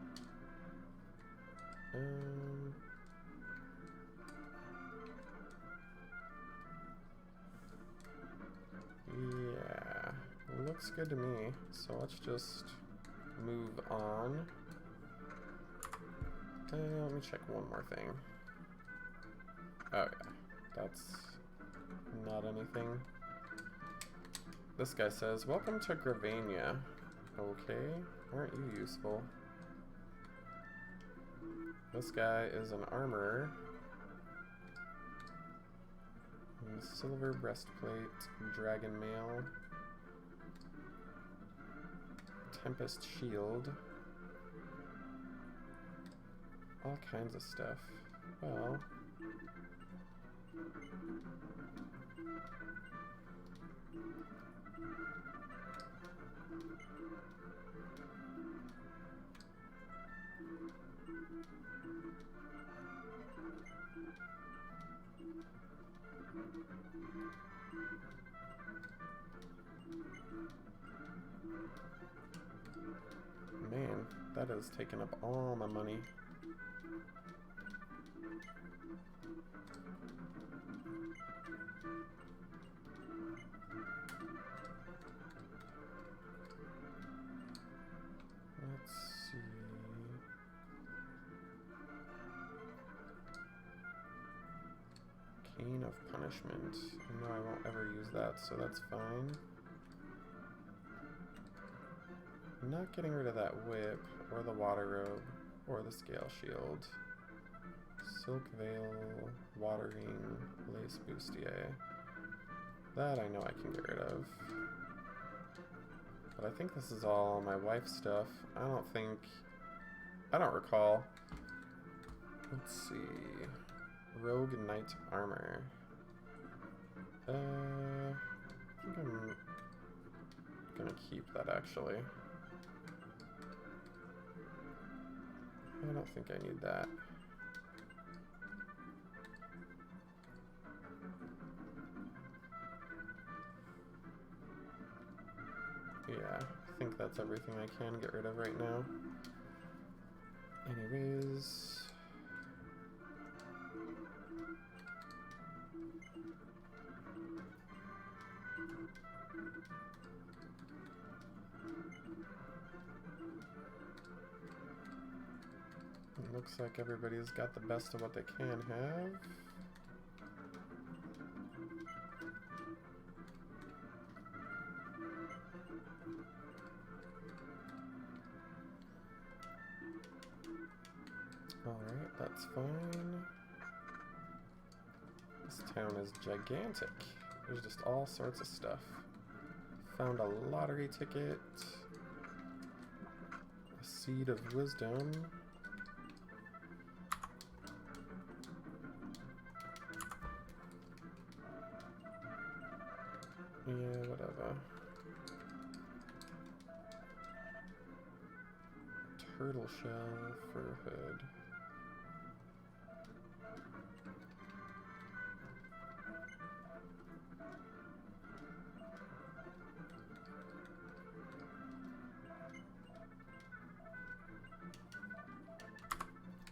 Speaker 1: Yeah, looks good to me. So let's just move on. Let me check one more thing. Oh yeah, that's not anything. This guy says, welcome to Gravania. Okay, aren't you useful? This guy is an armorer. And silver breastplate, dragon mail, tempest shield, all kinds of stuff. Well, man, that has taken up all my money. of punishment. I know I won't ever use that, so that's fine. I'm not getting rid of that whip, or the water robe, or the scale shield. Silk veil, watering, lace bustier. That I know I can get rid of. But I think this is all my wife's stuff. I don't recall. Let's see. Rogue Knight Armor. I think I'm gonna keep that actually. I don't think I need that. Yeah, I think that's everything I can get rid of right now. Anyways. It looks like everybody's got the best of what they can have. Alright, that's fine. This town is gigantic. There's just all sorts of stuff. Found a lottery ticket. A seed of wisdom. Yeah, whatever. Turtle shell, fur hood.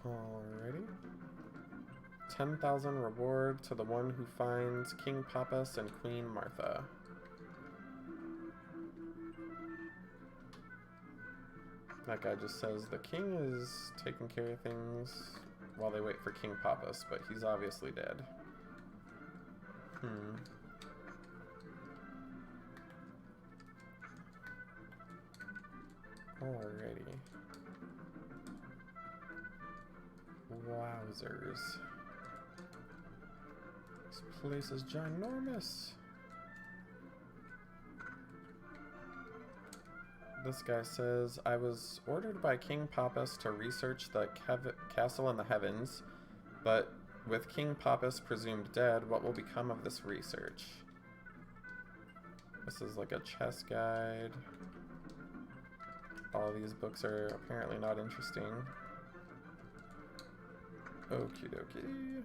Speaker 1: Alrighty. 10,000 reward to the one who finds King Papas and Queen Martha. That guy just says the king is taking care of things while they wait for King Papas, but he's obviously dead. Alrighty. Wowzers. This place is ginormous. This guy says, I was ordered by King Papas to research the castle in the heavens, but with King Papas presumed dead, what will become of this research? This is like a chess guide. All these books are apparently not interesting. Okie dokie.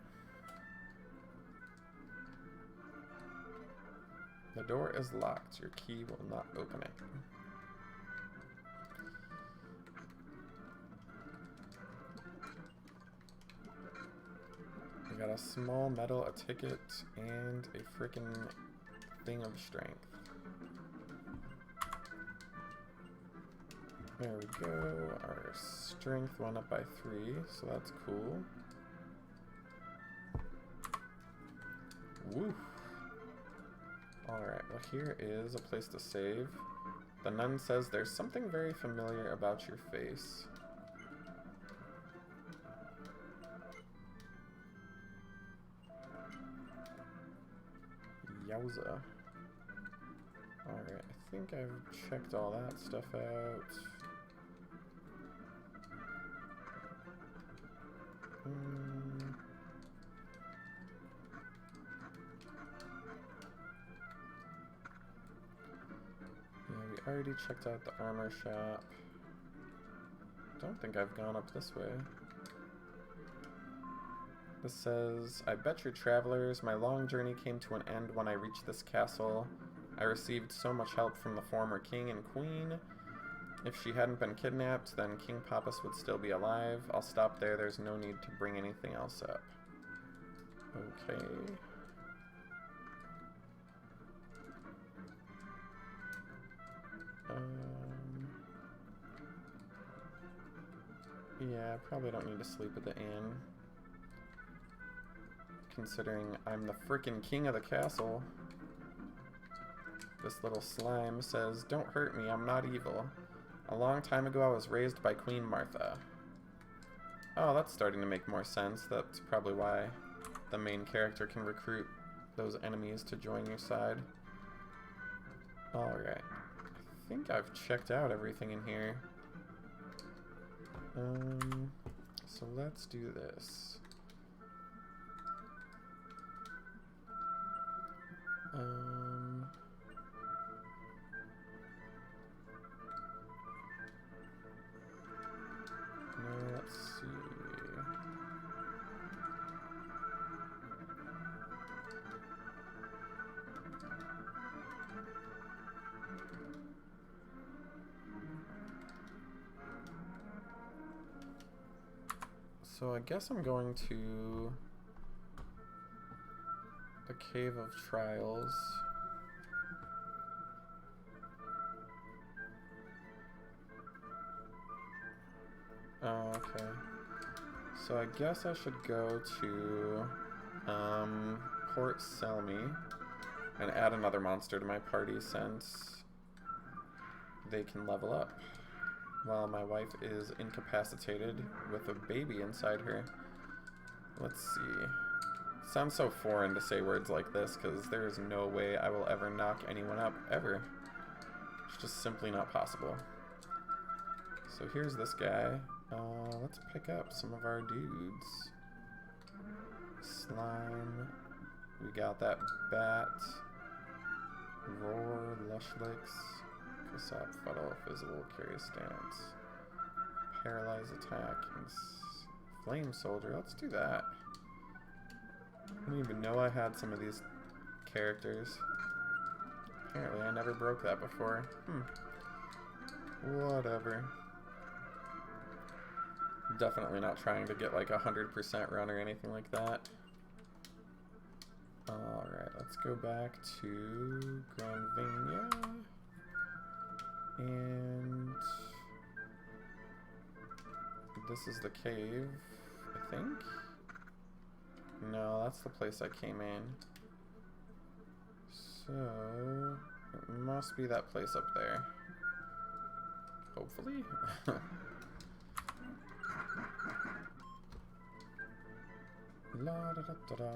Speaker 1: The door is locked. Your key will not open it. I got a small medal, a ticket, and a frickin' thing of strength. There we go. Our strength went up by 3, so that's cool. Woo! Alright, well here is a place to save. The nun says there's something very familiar about your face. Yowza. Alright, I think I've checked all that stuff out. Yeah, we already checked out the armor shop. Don't think I've gone up this way. This says, I bet your travelers, my long journey came to an end when I reached this castle. I received so much help from the former king and queen. If she hadn't been kidnapped, then King Papas would still be alive. I'll stop there, there's no need to bring anything else up. Okay. Yeah, I probably don't need to sleep at the inn. considering I'm the frickin' king of the castle. This little slime says, "Don't hurt me, I'm not evil. A long time ago I was raised by Queen Martha." Oh, that's starting to make more sense. That's probably why the main character can recruit those enemies to join your side. Alright. I think I've checked out everything in here. So let's do this. Now let's see. So I guess I'm going to the Cave of Trials. Oh, okay. So I guess I should go to Port Selmy and add another monster to my party since they can level up while my wife is incapacitated with a baby inside her. Let's see. Sounds so foreign to say words like this because there is no way I will ever knock anyone up, ever. It's just simply not possible. So here's this guy. Let's pick up some of our dudes. Slime. We got that bat. Roar, Lush Licks. Kasap, Fuddle, Fizzle, Curious Stance. Paralyze Attack, and Flame Soldier. Let's do that. I didn't even know I had some of these characters. Apparently I never broke that before. Whatever. Definitely not trying to get like 100% run or anything like that. Alright, let's go back to Granvania. And this is the cave, I think. No, that's the place I came in. So it must be that place up there. Hopefully. La da da da da.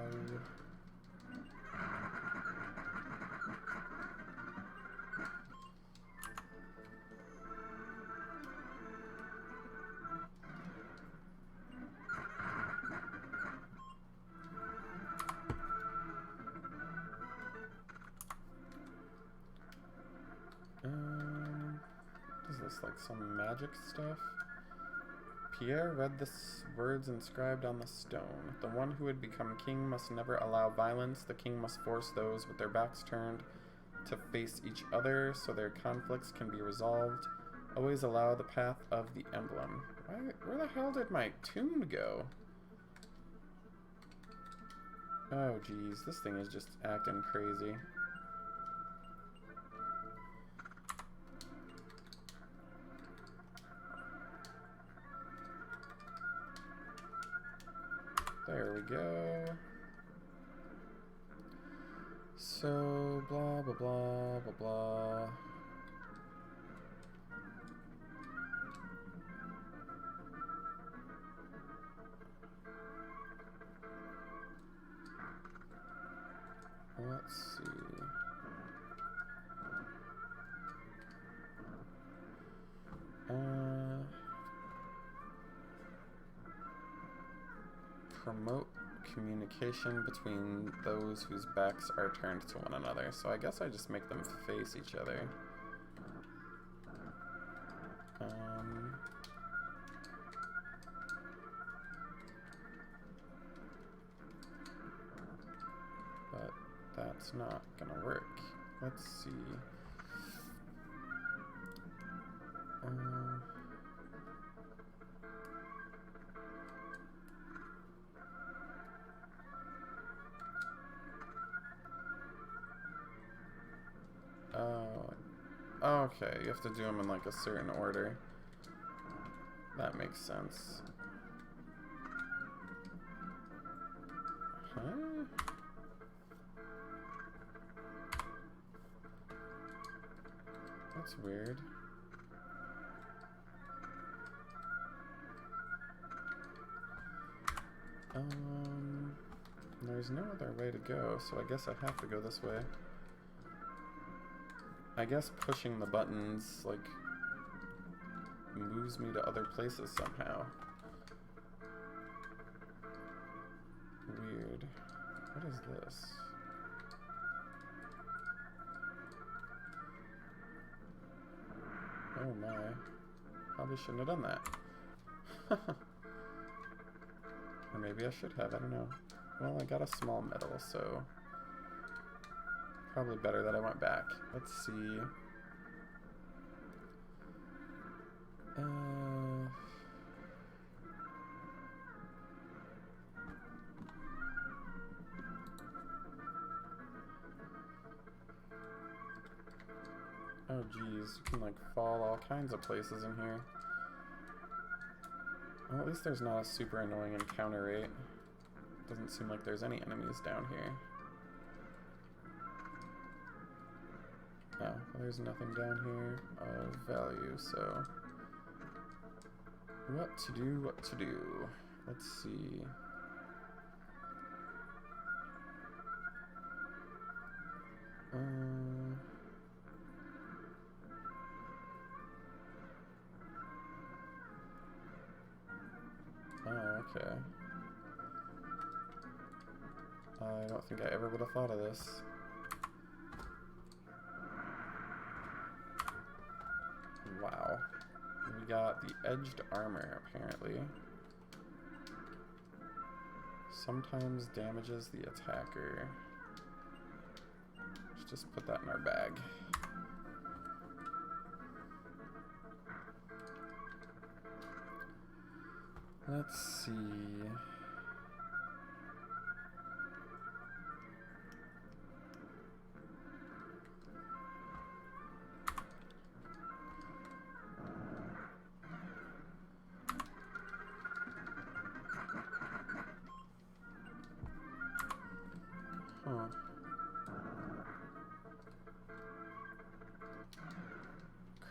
Speaker 1: Is this like some magic stuff? Pierre read the words inscribed on the stone. The one who would become king must never allow violence. The king must force those with their backs turned to face each other so their conflicts can be resolved. Always allow the path of the emblem. Where the hell did my tune go? Oh geez, this thing is just acting crazy. There we go. So, blah, blah, blah, blah, blah. Let's see. Promote communication between those whose backs are turned to one another. So I guess I just make them face each other. But that's not gonna work. Let's see. Okay, you have to do them in like a certain order. That makes sense. Huh? That's weird. There's no other way to go, so I guess I have to go this way. I guess pushing the buttons, like, moves me to other places somehow. Weird. What is this? Oh my. Probably shouldn't have done that. Or maybe I should have, I don't know. Well, I got a small medal, so probably better that I went back. Let's see. Oh geez, you can like fall all kinds of places in here. Well, at least there's not a super annoying encounter rate. Doesn't seem like there's any enemies down here. Oh, well, there's nothing down here of value, so... What to do, what to do? Let's see... Oh, okay. I don't think I ever would have thought of this. Wow. We got the edged armor, apparently. Sometimes damages the attacker. Let's just put that in our bag. Let's see. Huh.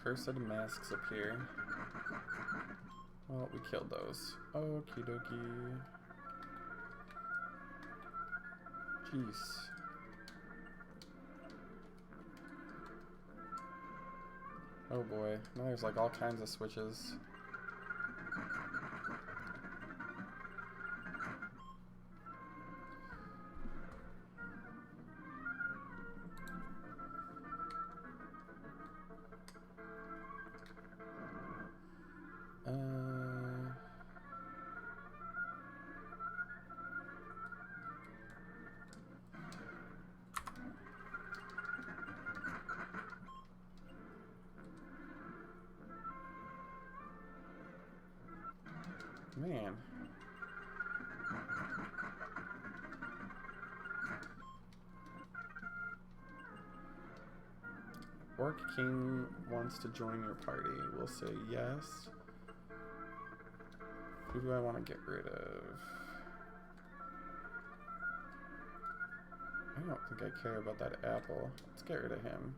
Speaker 1: Cursed masks appear. Well, we killed those. Okie dokie. Jeez. Oh boy. Now there's like all kinds of switches. Man. Orc King wants to join your party. We'll say yes. Who do I want to get rid of? I don't think I care about that apple. Let's get rid of him.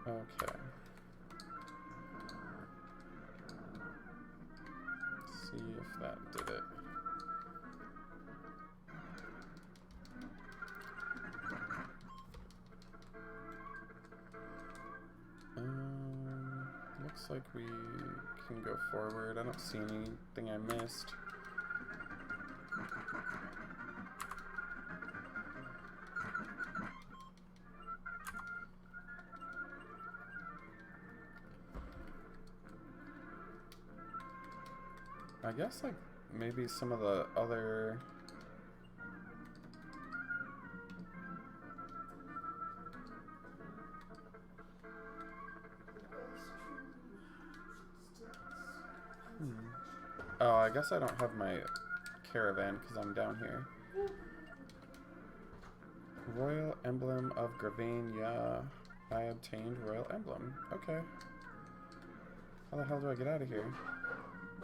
Speaker 1: Okay. See if that did it. Looks like we can go forward. I don't see anything I missed. I guess like maybe some of the other Oh, I guess I don't have my caravan because I'm down here. Royal Emblem of Gravane, yeah. I obtained Royal Emblem. Okay. How the hell do I get out of here?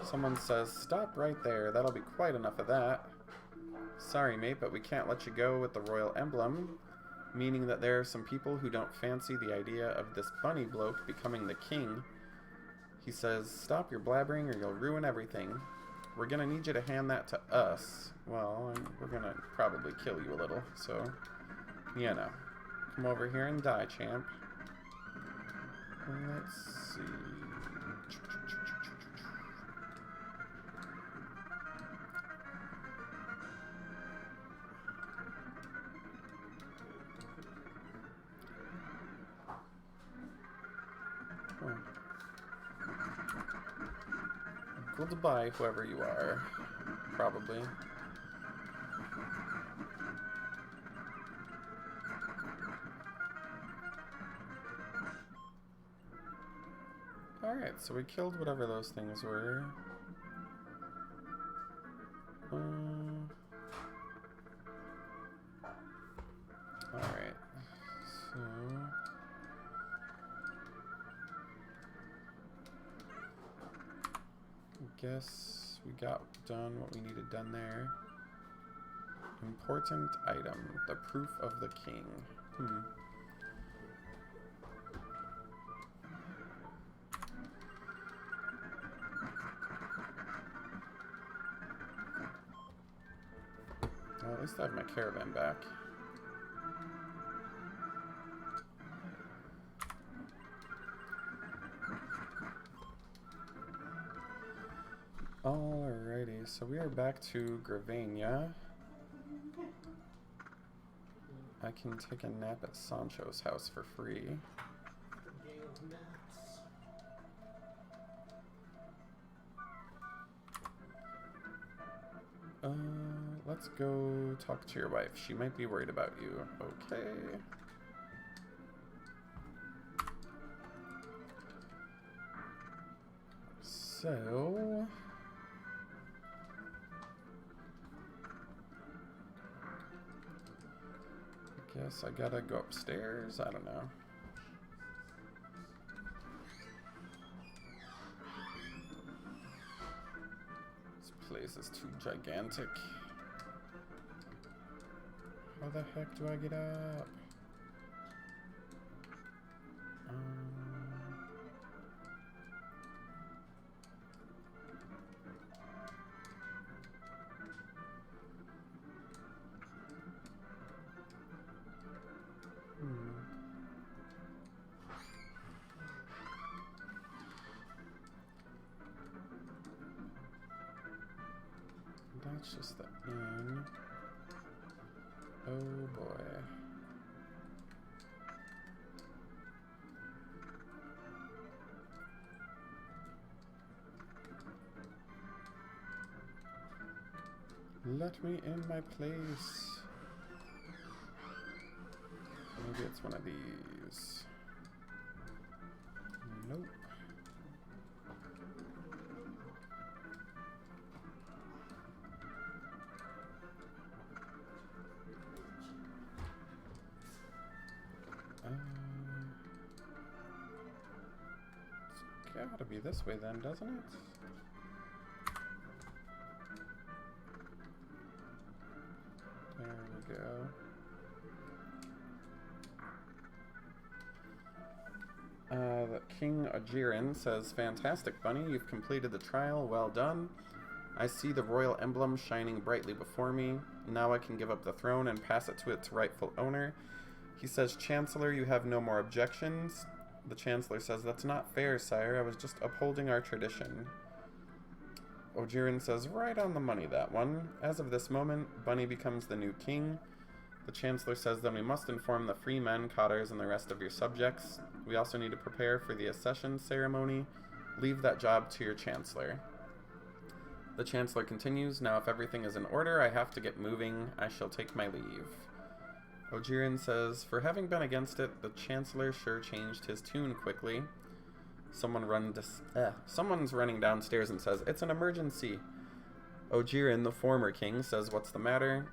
Speaker 1: Someone says, stop right there. That'll be quite enough of that.
Speaker 2: Sorry, mate, but we can't let you go with the royal emblem, meaning that there are some people who don't fancy the idea of this bunny bloke becoming the king. He says, stop your blabbering or you'll ruin everything. We're gonna need you to hand that to us. Well, we're gonna probably kill you a little, so, you know. Come over here and die, champ. Let's see. Goodbye, whoever you are. Probably. Alright, so we killed whatever those things were. Alright, so... I guess we got done what we needed done there. Important item, the proof of the king. Well, at least I have my caravan back. Alrighty, so we are back to Gravania. I can take a nap at Sancho's house for free. Let's go talk to your wife. She might be worried about you. Okay. So... I guess I gotta go upstairs? I don't know. This place is too gigantic. How the heck do I get up? That's just the inn. Oh boy. Let me in my place. Maybe it's one of these. Nope. It's gotta be this way then, doesn't it? There we go. King Ajirin says, fantastic, Bunny. You've completed the trial. Well done. I see the royal emblem shining brightly before me. Now I can give up the throne and pass it to its rightful owner. He says, Chancellor, you have no more objections. The Chancellor says, that's not fair, sire. I was just upholding our tradition. Ojirin says, right on the money, that one. As of this moment, Bunny becomes the new king. The Chancellor says, then we must inform the free men, cotters, and the rest of your subjects. We also need to prepare for the accession ceremony. Leave that job to your Chancellor. The Chancellor continues, now if everything is in order, I have to get moving. I shall take my leave. Ojirin says, for having been against it, the Chancellor sure changed his tune quickly. Someone's running downstairs and says, it's an emergency. Ojirin, the former king, says, what's the matter?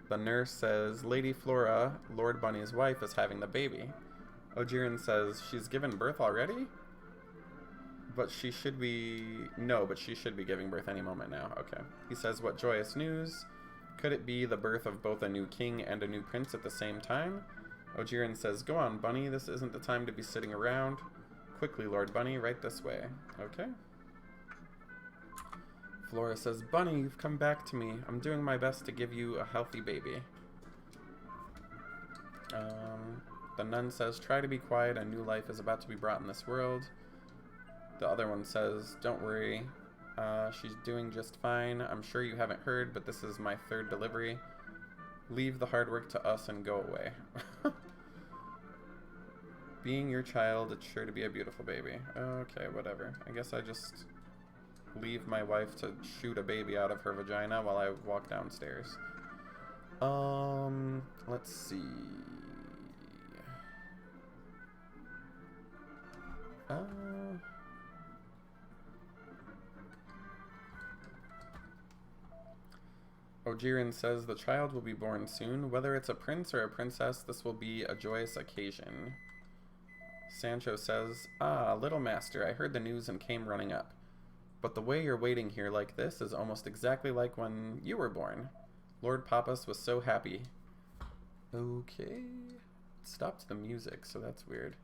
Speaker 2: The nurse says, Lady Flora, Lord Bunny's wife, is having the baby. Ojirin says, she's given birth already? But she should be... No, but she should be giving birth any moment now. Okay. He says, what joyous news. Could it be the birth of both a new king and a new prince at the same time? Ojirin says, go on, Bunny, this isn't the time to be sitting around. Quickly, Lord Bunny, right this way. Okay. Flora says, Bunny, you've come back to me. I'm doing my best to give you a healthy baby. The nun says, try to be quiet, a new life is about to be brought in this world. The other one says, don't worry, she's doing just fine. I'm sure you haven't heard, but this is my 3rd delivery. Leave the hard work to us and go away. Being your child, it's sure to be a beautiful baby. Okay, whatever. I guess I just leave my wife to shoot a baby out of her vagina while I walk downstairs. Let's see. Ojirin says the child will be born soon. Whether it's a prince or a princess, this will be a joyous occasion. Sancho says, ah, little master, I heard the news and came running up. But the way you're waiting here like this is almost exactly like when you were born. Lord Pappas was so happy. Okay. Stopped the music, so that's weird.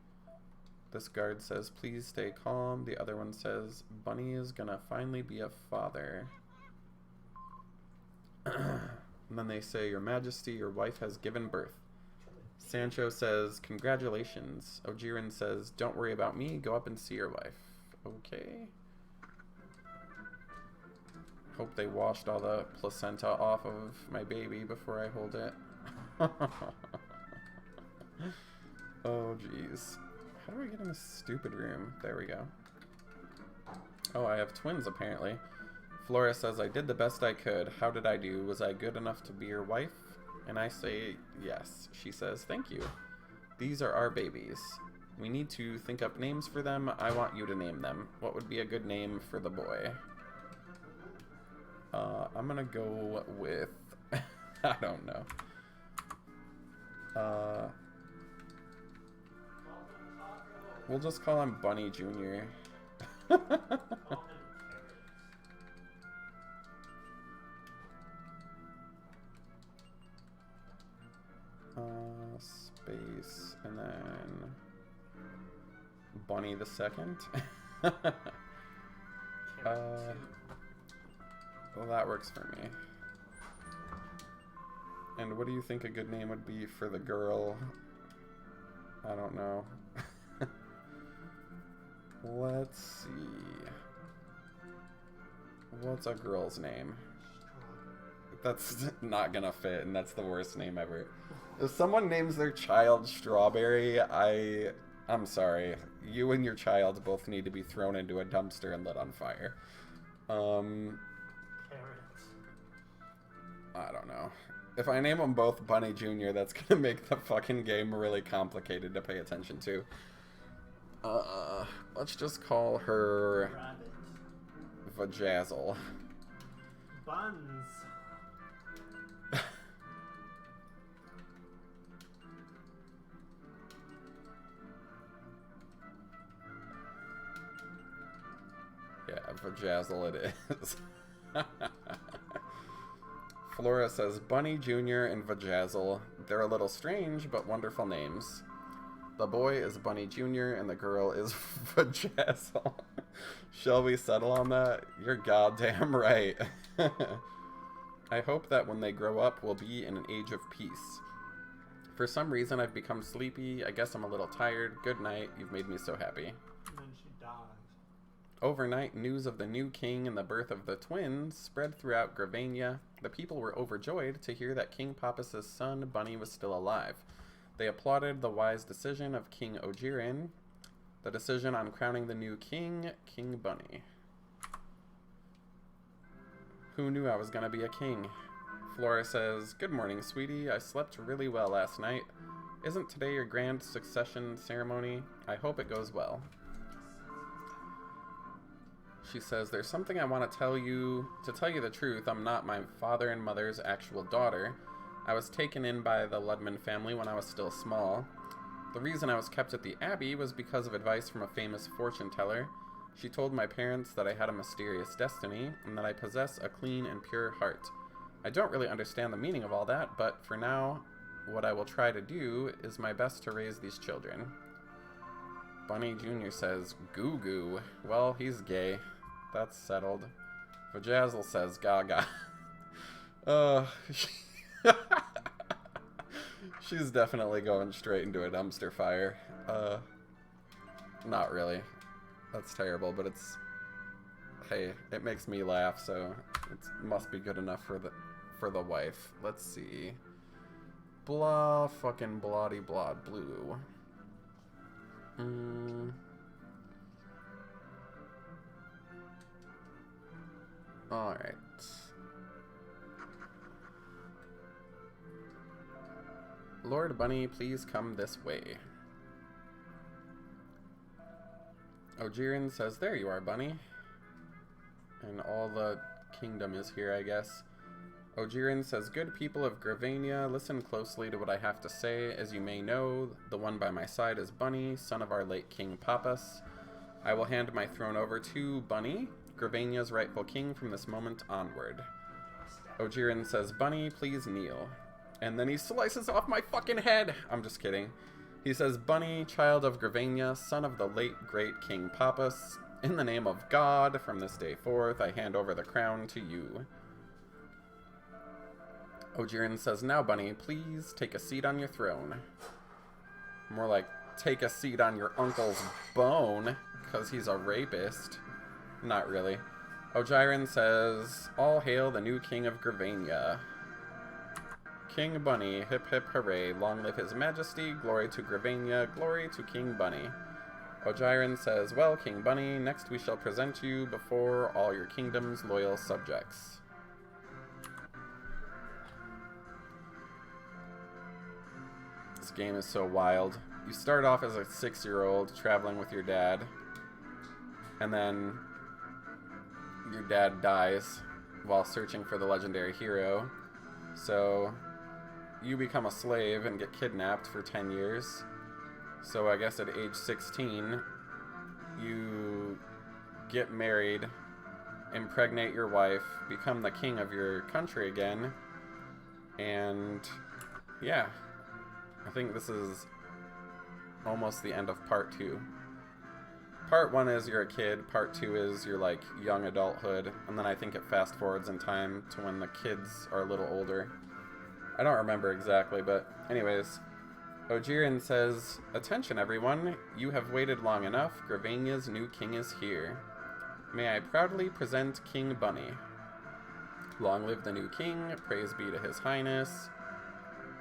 Speaker 2: This guard says, please stay calm. The other one says, Bunny is gonna finally be a father. And then they say, Your Majesty, your wife has given birth. Sancho says, congratulations. Ojirin says, don't worry about me. Go up and see your wife. Okay. Hope they washed all the placenta off of my baby before I hold it. Oh, jeez. How do I get in this stupid room? There we go. Oh, I have twins, apparently. Flora says, I did the best I could. How did I do? Was I good enough to be your wife? And I say, yes. She says, thank you. These are our babies. We need to think up names for them. I want you to name them. What would be a good name for the boy? I'm gonna go with... I don't know. We'll just call him Bunny Jr. Space, and then Bunny the Second. Well, that works for me. And what do you think a good name would be for the girl? I don't know. Let's see. What's a girl's name? That's not gonna fit, and that's the worst name ever. If someone names their child Strawberry, I'm sorry. You and your child both need to be thrown into a dumpster and lit on fire.
Speaker 3: Carrots.
Speaker 2: I don't know. If I name them both Bunny Jr., that's gonna make the fucking game really complicated to pay attention to. Let's just call her...
Speaker 3: Rabbit.
Speaker 2: Vajazzle.
Speaker 3: Buns.
Speaker 2: Yeah, Vajazzle it is. Flora says, Bunny Jr. and Vajazzle. They're a little strange, but wonderful names. The boy is Bunny Jr. and the girl is Vajazzle. Shall we settle on that? You're goddamn right. I hope that when they grow up, we'll be in an age of peace. For some reason, I've become sleepy. I guess I'm a little tired. Good night. You've made me so happy.
Speaker 3: And then she dies.
Speaker 2: Overnight, news of the new king and the birth of the twins spread throughout Gravania. The people were overjoyed to hear that King Pappas's son, Bunny, was still alive. They applauded the wise decision of King Ojirin, the decision on crowning the new king, King Bunny. Who knew I was gonna be a king? Flora says, good morning, sweetie. I slept really well last night. Isn't today your grand succession ceremony? I hope it goes well. She says, there's something I want to tell you. To tell you the truth, I'm not my father and mother's actual daughter. I was taken in by the Ludman family when I was still small. The reason I was kept at the Abbey was because of advice from a famous fortune teller. She told my parents that I had a mysterious destiny and that I possess a clean and pure heart. I don't really understand the meaning of all that, but for now, what I will try to do is my best to raise these children. Bunny Jr. says, goo goo. Well, he's gay. That's settled. Vajazzle says, gaga. She's definitely going straight into a dumpster fire. Not really. That's terrible, but it's... Hey, it makes me laugh, so it must be good enough for the wife. Let's see. Blah fucking blotty blah blue. Alright. Lord Bunny, please come this way. Ojirin says, there you are, Bunny. And all the kingdom is here, I guess. Ojirin says, good people of Gravania, listen closely to what I have to say. As you may know, the one by my side is Bunny, son of our late King Papas. I will hand my throne over to Bunny, Gravania's rightful king from this moment onward. Ojirin says, Bunny, please kneel. And then he slices off my fucking head! I'm just kidding. He says, Bunny, child of Gravania, son of the late great King Papas, in the name of God, from this day forth, I hand over the crown to you. Ojirin says, now, Bunny, please take a seat on your throne. More like, take a seat on your uncle's bone, because he's a rapist. Not really. Ojirin says, all hail the new king of Gravania. King Bunny, hip hip hooray, long live his majesty, glory to Gravania, glory to King Bunny. Ojirin says, well, King Bunny, next we shall present you before all your kingdom's loyal subjects. This game is so wild. You start off as a 6-year-old traveling with your dad, and then your dad dies while searching for the legendary hero. So you become a slave and get kidnapped for 10 years. So I guess at age 16, you get married, impregnate your wife, become the king of your country again, and yeah, I think this is almost the end of part 2. Part 1 is you're a kid, part 2 is you're like young adulthood, and then I think it fast forwards in time to when the kids are a little older. I don't remember exactly, but anyways, Ojirin says, attention everyone, you have waited long enough, Gravania's new king is here. May I proudly present King Bunny. Long live the new king, praise be to his highness.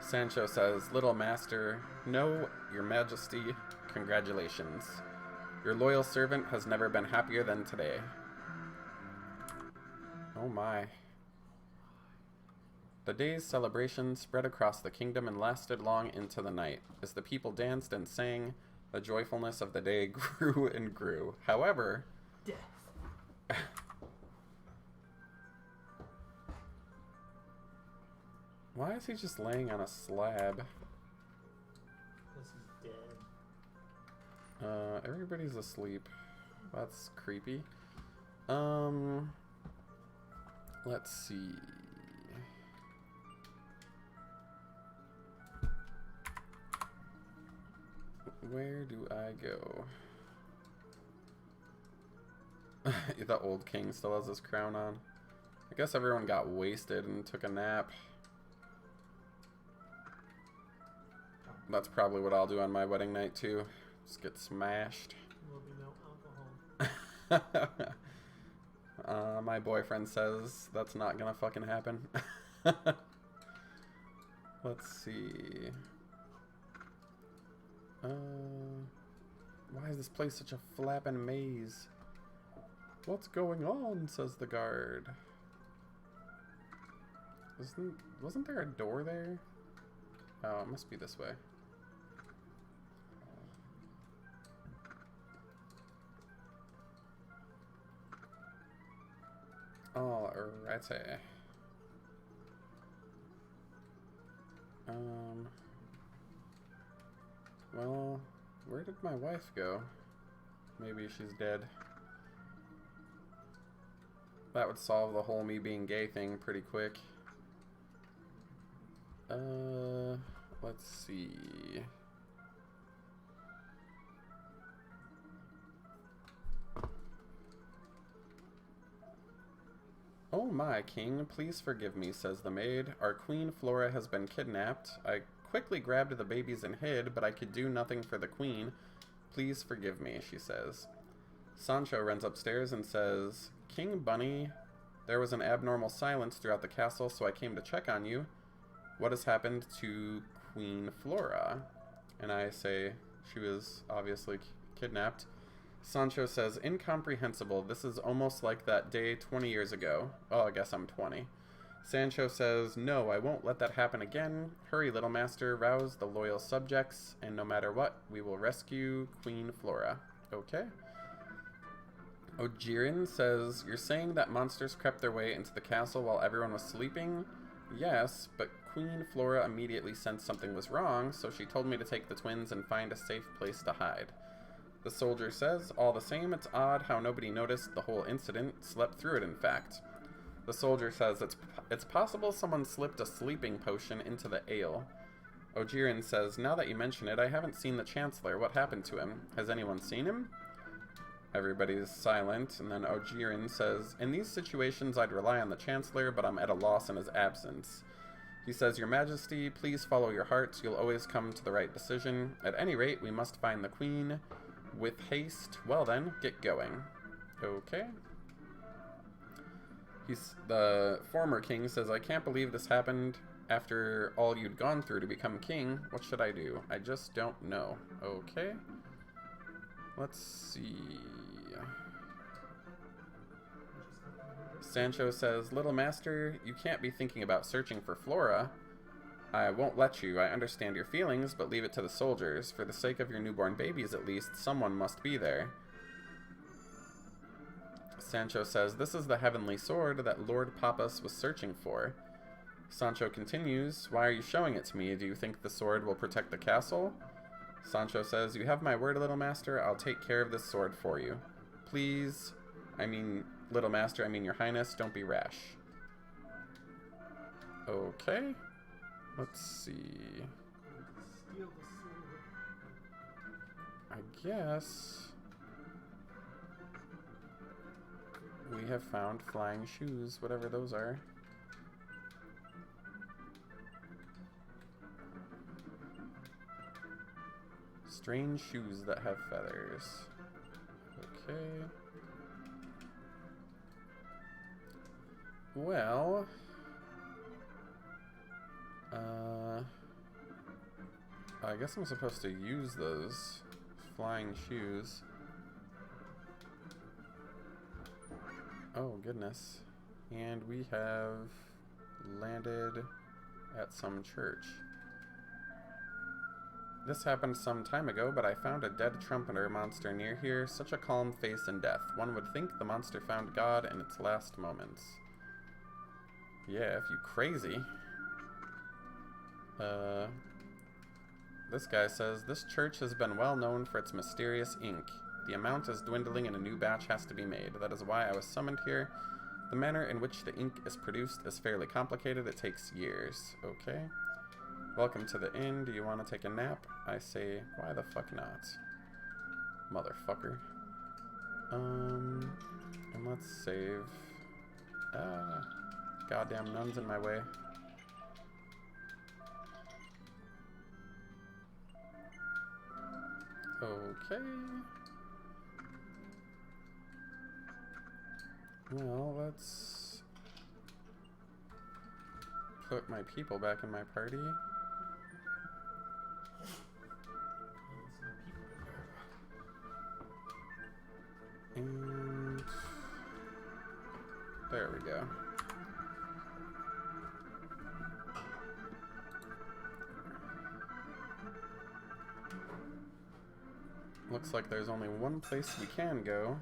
Speaker 2: Sancho says, little master, no, your majesty, congratulations. Your loyal servant has never been happier than today. Oh my. The day's celebration spread across the kingdom and lasted long into the night. As the people danced and sang, the joyfulness of the day grew and grew. However... Death. Why is he just laying on a slab?
Speaker 3: Because he's dead.
Speaker 2: Everybody's asleep. That's creepy. Let's see. Where do I go? The old king still has his crown on. I guess everyone got wasted and took a nap. That's probably what I'll do on my wedding night too. Just get smashed.
Speaker 3: There will be no alcohol.
Speaker 2: My boyfriend says that's not gonna fucking happen. Let's see. Why is this place such a flapping maze? What's going on? Says the guard. Wasn't there a door there? Oh, it must be this way. Alrighty. Well, where did my wife go? Maybe she's dead. That would solve the whole me being gay thing pretty quick. Let's see. Oh my, king, please forgive me, says the maid. Our queen Flora has been kidnapped. I quickly grabbed the babies and hid, but I could do nothing for the queen. Please forgive me, she says. Sancho runs upstairs and says, King Bunny, there was an abnormal silence throughout the castle, so I came to check on you. What has happened to Queen Flora? And I say, she was obviously kidnapped. Sancho says, incomprehensible. This is almost like that day 20 years ago. Oh, I guess I'm 20. Sancho says, no, I won't let that happen again. Hurry, little master, rouse the loyal subjects, and no matter what, we will rescue Queen Flora. Okay. Ojirin says, you're saying that monsters crept their way into the castle while everyone was sleeping? Yes, but Queen Flora immediately sensed something was wrong, so she told me to take the twins and find a safe place to hide. The soldier says, all the same, it's odd how nobody noticed the whole incident, slept through it in fact. The soldier says, it's possible someone slipped a sleeping potion into the ale. Ojirin says, now that you mention it, I haven't seen the Chancellor. What happened to him? Has anyone seen him? Everybody's silent, and then Ojirin says, in these situations I'd rely on the Chancellor, but I'm at a loss in his absence. He says, Your Majesty, please follow your hearts. You'll always come to the right decision. At any rate, we must find the Queen. With haste. Well then, get going. Okay. The former king says, I can't believe this happened after all you'd gone through to become king. What should I do? I just don't know. Okay. Let's see. Sancho says, Little master, you can't be thinking about searching for Flora. I won't let you. I understand your feelings, but leave it to the soldiers. For the sake of your newborn babies, at least, someone must be there. Sancho says, This is the heavenly sword that Lord Papas was searching for. Sancho continues, Why are you showing it to me? Do you think the sword will protect the castle? Sancho says, You have my word, little master. I'll take care of this sword for you. Please, little master, your highness, don't be rash. Okay. Let's see.
Speaker 3: Steal the sword.
Speaker 2: I guess we have found flying shoes, whatever those are. Strange shoes that have feathers. Okay. Well, I guess I'm supposed to use those flying shoes. Oh, goodness. And we have landed at some church. This happened some time ago, but I found a dead trumpeter monster near here. Such a calm face in death. One would think the monster found God in its last moments. Yeah, if you crazy. This guy says, This church has been well known for its mysterious ink. The amount is dwindling and a new batch has to be made. That is why I was summoned here. The manner in which the ink is produced is fairly complicated. It takes years. Okay. Welcome to the inn. Do you want to take a nap? I say, why the fuck not? Motherfucker. And let's save. Goddamn nuns in my way. Okay. Well, let's put my people back in my party. And there we go. Looks like there's only one place we can go.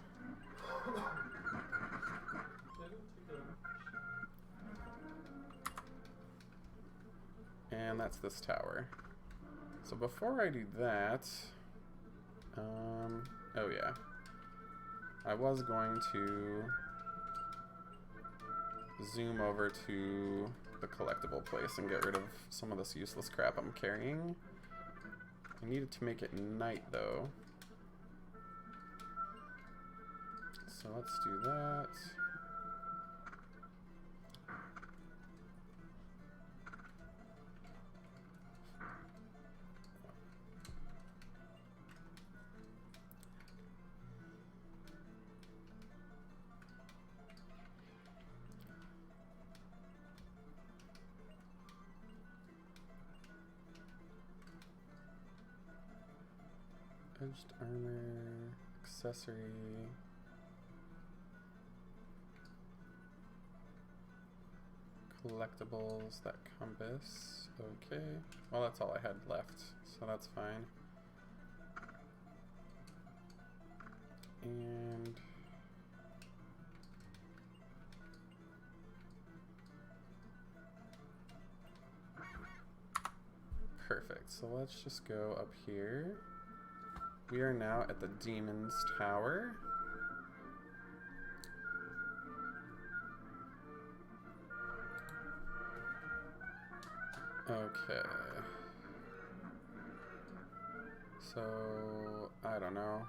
Speaker 2: And that's this tower. So before I do that, oh yeah. I was going to zoom over to the collectible place and get rid of some of this useless crap I'm carrying. I needed to make it night though. So let's do that. Edged armor, accessory. Collectibles, that compass. Okay. Well, that's all I had left, so that's fine. And perfect. So let's just go up here. We are now at the Demon's Tower. Okay. So, I don't know.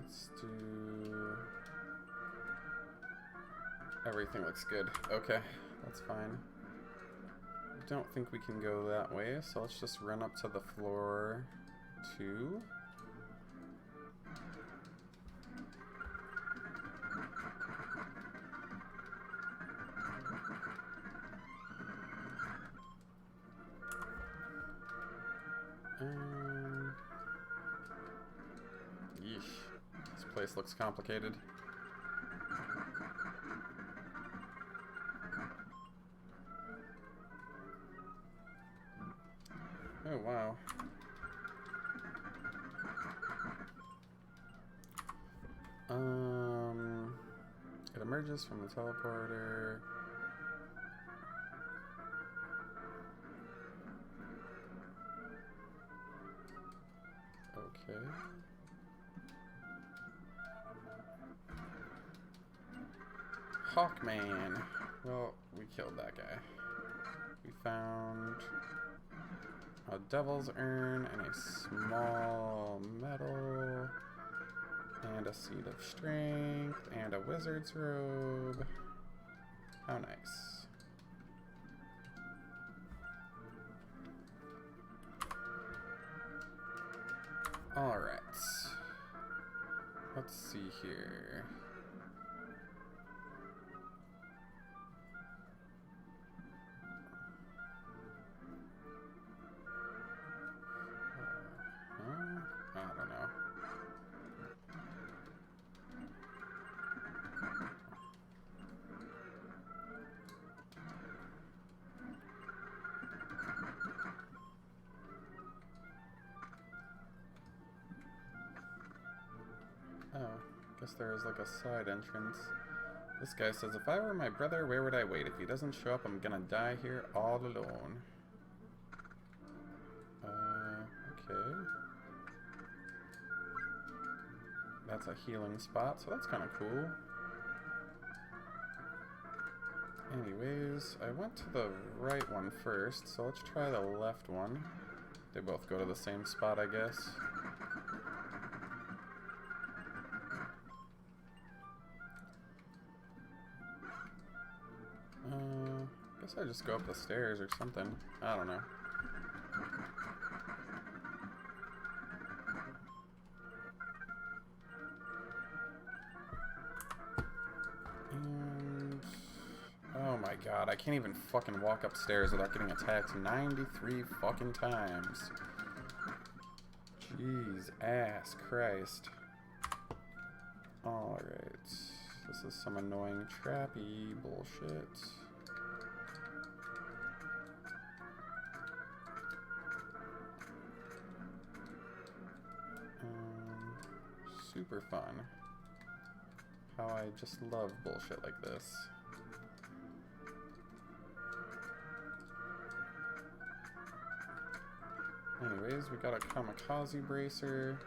Speaker 2: Let's do... Everything looks good. Okay, that's fine. Don't think we can go that way, so let's just run up to the floor 2. Yeesh. This place looks complicated. Oh, wow. It emerges from the teleporter. Okay. Hawkman. Well, we killed that guy. We found a devil's urn and a small medal and a seed of strength and a wizard's robe. How nice. Alright. Let's see here. I don't know. Oh, guess there is like a side entrance. This guy says, if I were my brother, where would I wait? If he doesn't show up, I'm gonna die here all alone. Okay. That's a healing spot, so that's kind of cool. Anyways, I went to the right one first, so let's try the left one. They both go to the same spot, I guess. Guess I just go up the stairs or something. I don't know. And oh my god, I can't even fucking walk upstairs without getting attacked 93 fucking times. Jeez ass Christ. Alright. This is some annoying trappy bullshit. Super fun. How I just love bullshit like this. Anyways, we got a kamikaze bracer.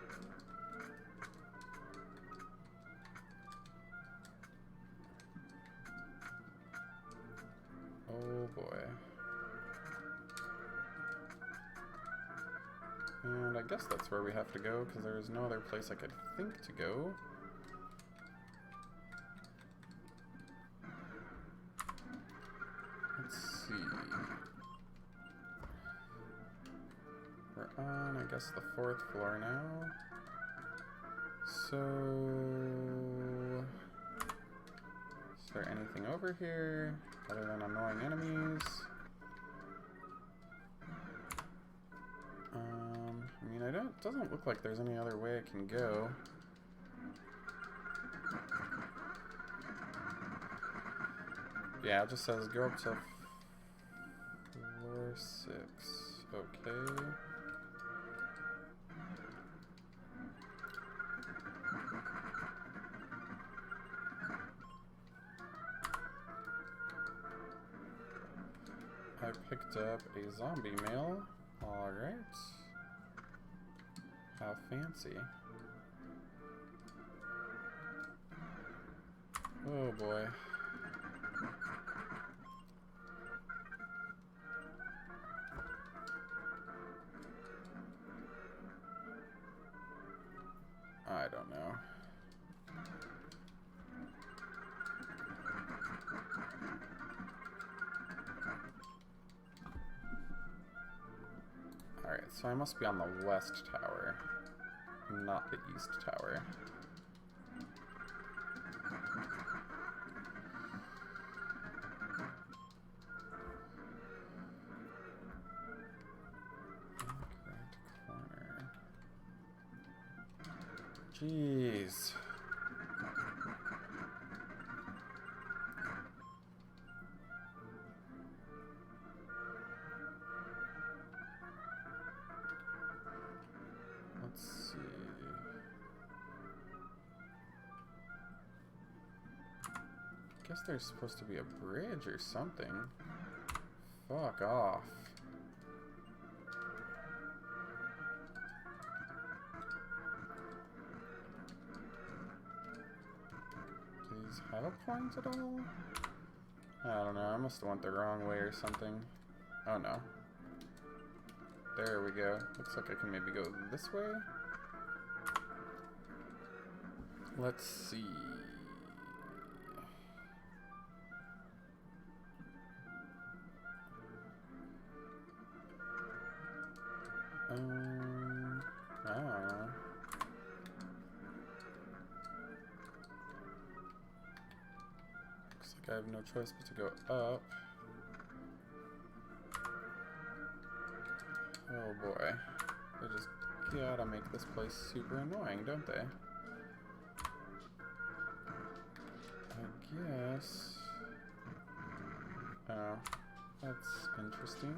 Speaker 2: Oh boy. And I guess that's where we have to go, because there is no other place I could think to go. Let's see. We're on, I guess, the 4th floor now. So... is there anything over here other than annoying enemies? I mean, it doesn't look like there's any other way I can go. Yeah, it just says go up to floor 6. Okay. I picked up a zombie mail. Alright. How fancy. Oh boy. I don't know. Alright, so I must be on the west tower, not the east tower. Right corner. Jeez. Let's see. Guess there's supposed to be a bridge or something. Fuck off. Do these have a point at all? I don't know, I must have went the wrong way or something. Oh no. There we go. Looks like I can maybe go this way. Let's see. I don't know. Looks like I have no choice but to go up. Oh boy. They just gotta make this place super annoying, don't they? I guess... oh, that's interesting.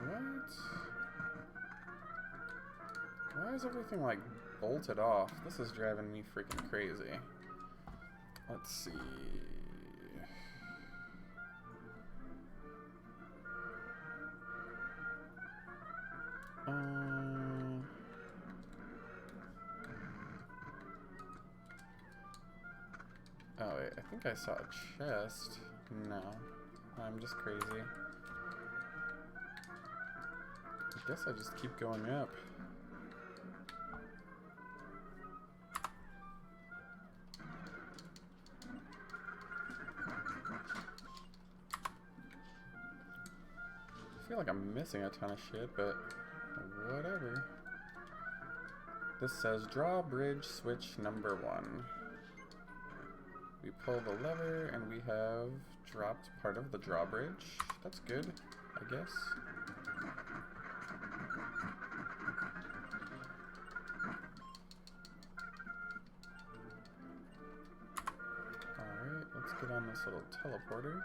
Speaker 2: What? Why is everything like bolted off? This is driving me freaking crazy. Let's see. Oh wait, I think I saw a chest. No, I'm just crazy. I guess I just keep going up. I feel like I'm missing a ton of shit, but whatever. This says drawbridge switch number 1. We pull the lever and we have dropped part of the drawbridge. That's good, I guess. Alright, let's get on this little teleporter.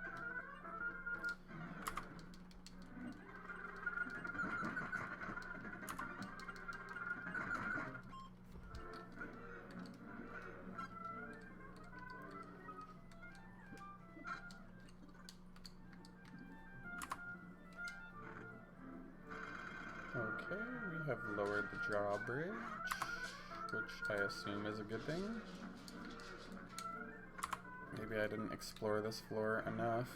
Speaker 2: Okay, we have lowered the drawbridge, which I assume is a good thing. Maybe I didn't explore this floor enough.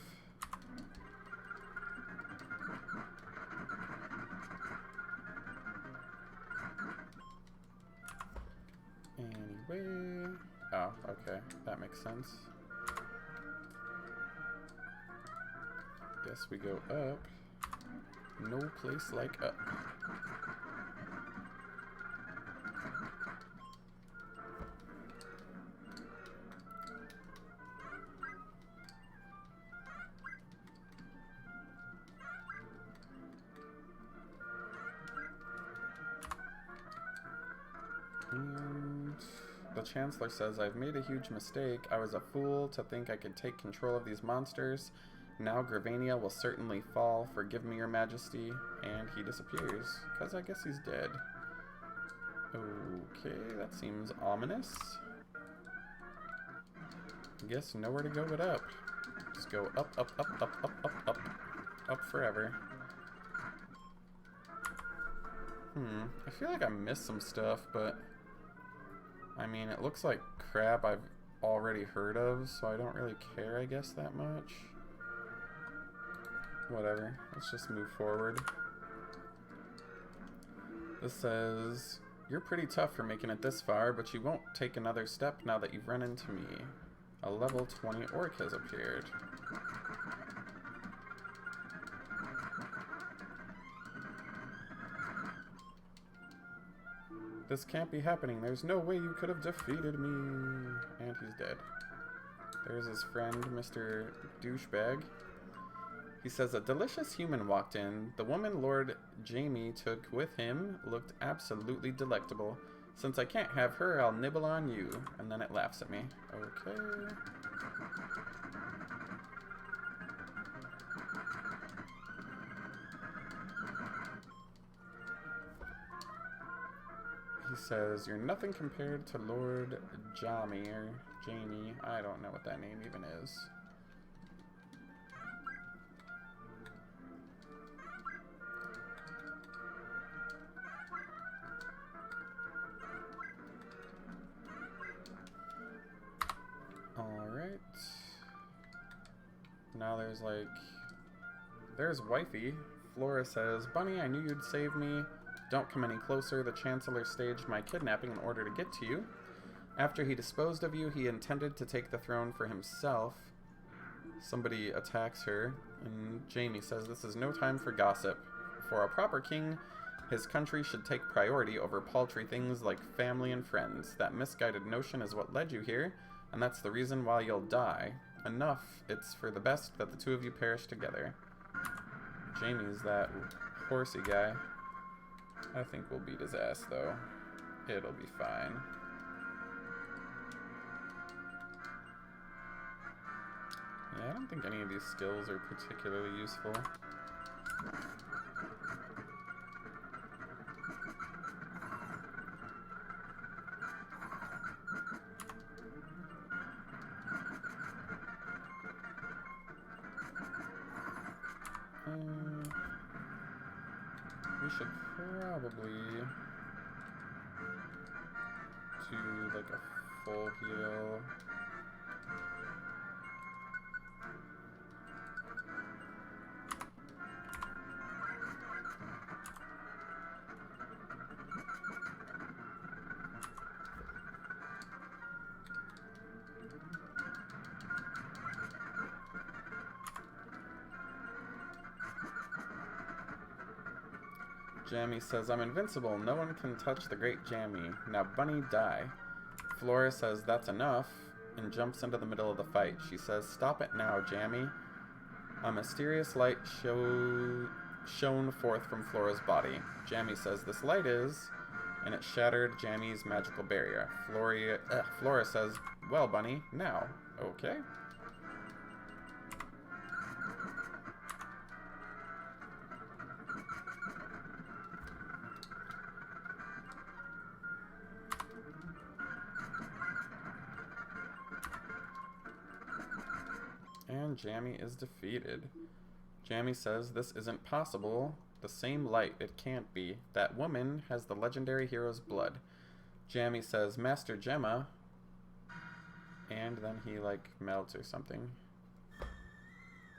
Speaker 2: Anyway, oh, okay, that makes sense. Guess we go up. No place like up. And the Chancellor says, I've made a huge mistake. I was a fool to think I could take control of these monsters. Now Gravania will certainly fall. Forgive me, Your Majesty. And he disappears, because I guess he's dead. Okay, that seems ominous. Guess nowhere to go but up. Just go up, up, up, up, up, up, up. Up forever. I feel like I missed some stuff, but I mean, it looks like crap I've already heard of, so I don't really care, I guess, that much. Whatever, let's just move forward. This says, you're pretty tough for making it this far, but you won't take another step now that you've run into me. A level 20 orc has appeared. This can't be happening. There's no way you could have defeated me. And he's dead. There's his friend, Mr. Douchebag. He says, a delicious human walked in. The woman Lord Jamie took with him looked absolutely delectable. Since I can't have her, I'll nibble on you. And then it laughs at me. Okay. He says, you're nothing compared to Lord Jamie, or Jamie. I don't know what that name even is. Alright. Now there's like... There's Wifey. Flora says, Bunny, I knew you'd save me. Don't come any closer. The Chancellor staged my kidnapping in order to get to you. After he disposed of you, he intended to take the throne for himself. Somebody attacks her, and Jamie says this is no time for gossip. For a proper king, his country should take priority over paltry things like family and friends. That misguided notion is what led you here, and that's the reason why you'll die. Enough. It's for the best that the two of you perish together. Jamie's that horsey guy. I think we'll beat his ass, though. It'll be fine. Yeah, I don't think any of these skills are particularly useful. We should probably do like a full heal. Jamie says, I'm invincible. No one can touch the great Jamie. Now, Bunny, die. Flora says, that's enough, and jumps into the middle of the fight. She says, stop it now, Jamie. A mysterious light shone forth from Flora's body. Jamie says, this light is, and it shattered Jamie's magical barrier. Flora says, well, Bunny, now. Okay. And Jamie is defeated. Jamie says, this isn't possible. The same light. It can't be. That woman has the legendary hero's blood. Jammy says, Master Gemma. And then he, like, melts or something.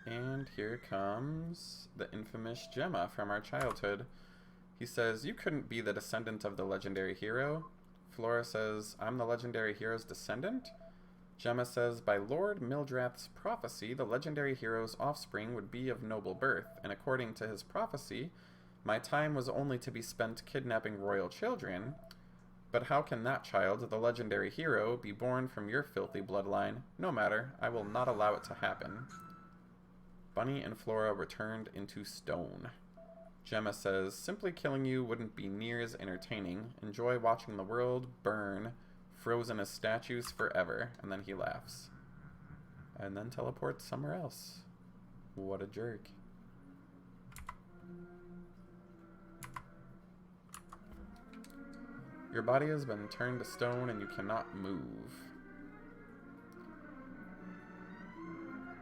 Speaker 2: And here comes the infamous Gemma from our childhood. He says, you couldn't be the descendant of the legendary hero. Flora says, I'm the legendary hero's descendant. Gemma says, by Lord Mildrath's prophecy, the legendary hero's offspring would be of noble birth, and according to his prophecy, my time was only to be spent kidnapping royal children. But how can that child, the legendary hero, be born from your filthy bloodline? No matter, I will not allow it to happen. Bunny and Flora returned into stone. Gemma says, simply killing you wouldn't be near as entertaining. Enjoy watching the world burn, frozen as statues forever. And then he laughs. And then teleports somewhere else. What a jerk. Your body has been turned to stone and you cannot move.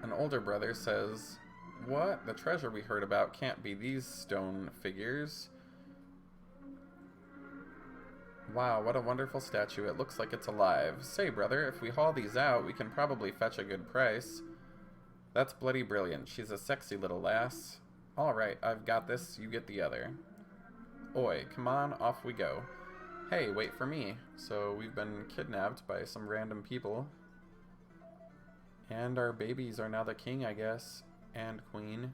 Speaker 2: An older brother says, what? The treasure we heard about can't be these stone figures. Wow, what a wonderful statue. It looks like it's alive. Say, brother, if we haul these out, we can probably fetch a good price. That's bloody brilliant. She's a sexy little lass. Alright, I've got this. You get the other. Oi, come on, off we go. Hey, wait for me. So we've been kidnapped by some random people. And our babies are now the king, I guess. And queen.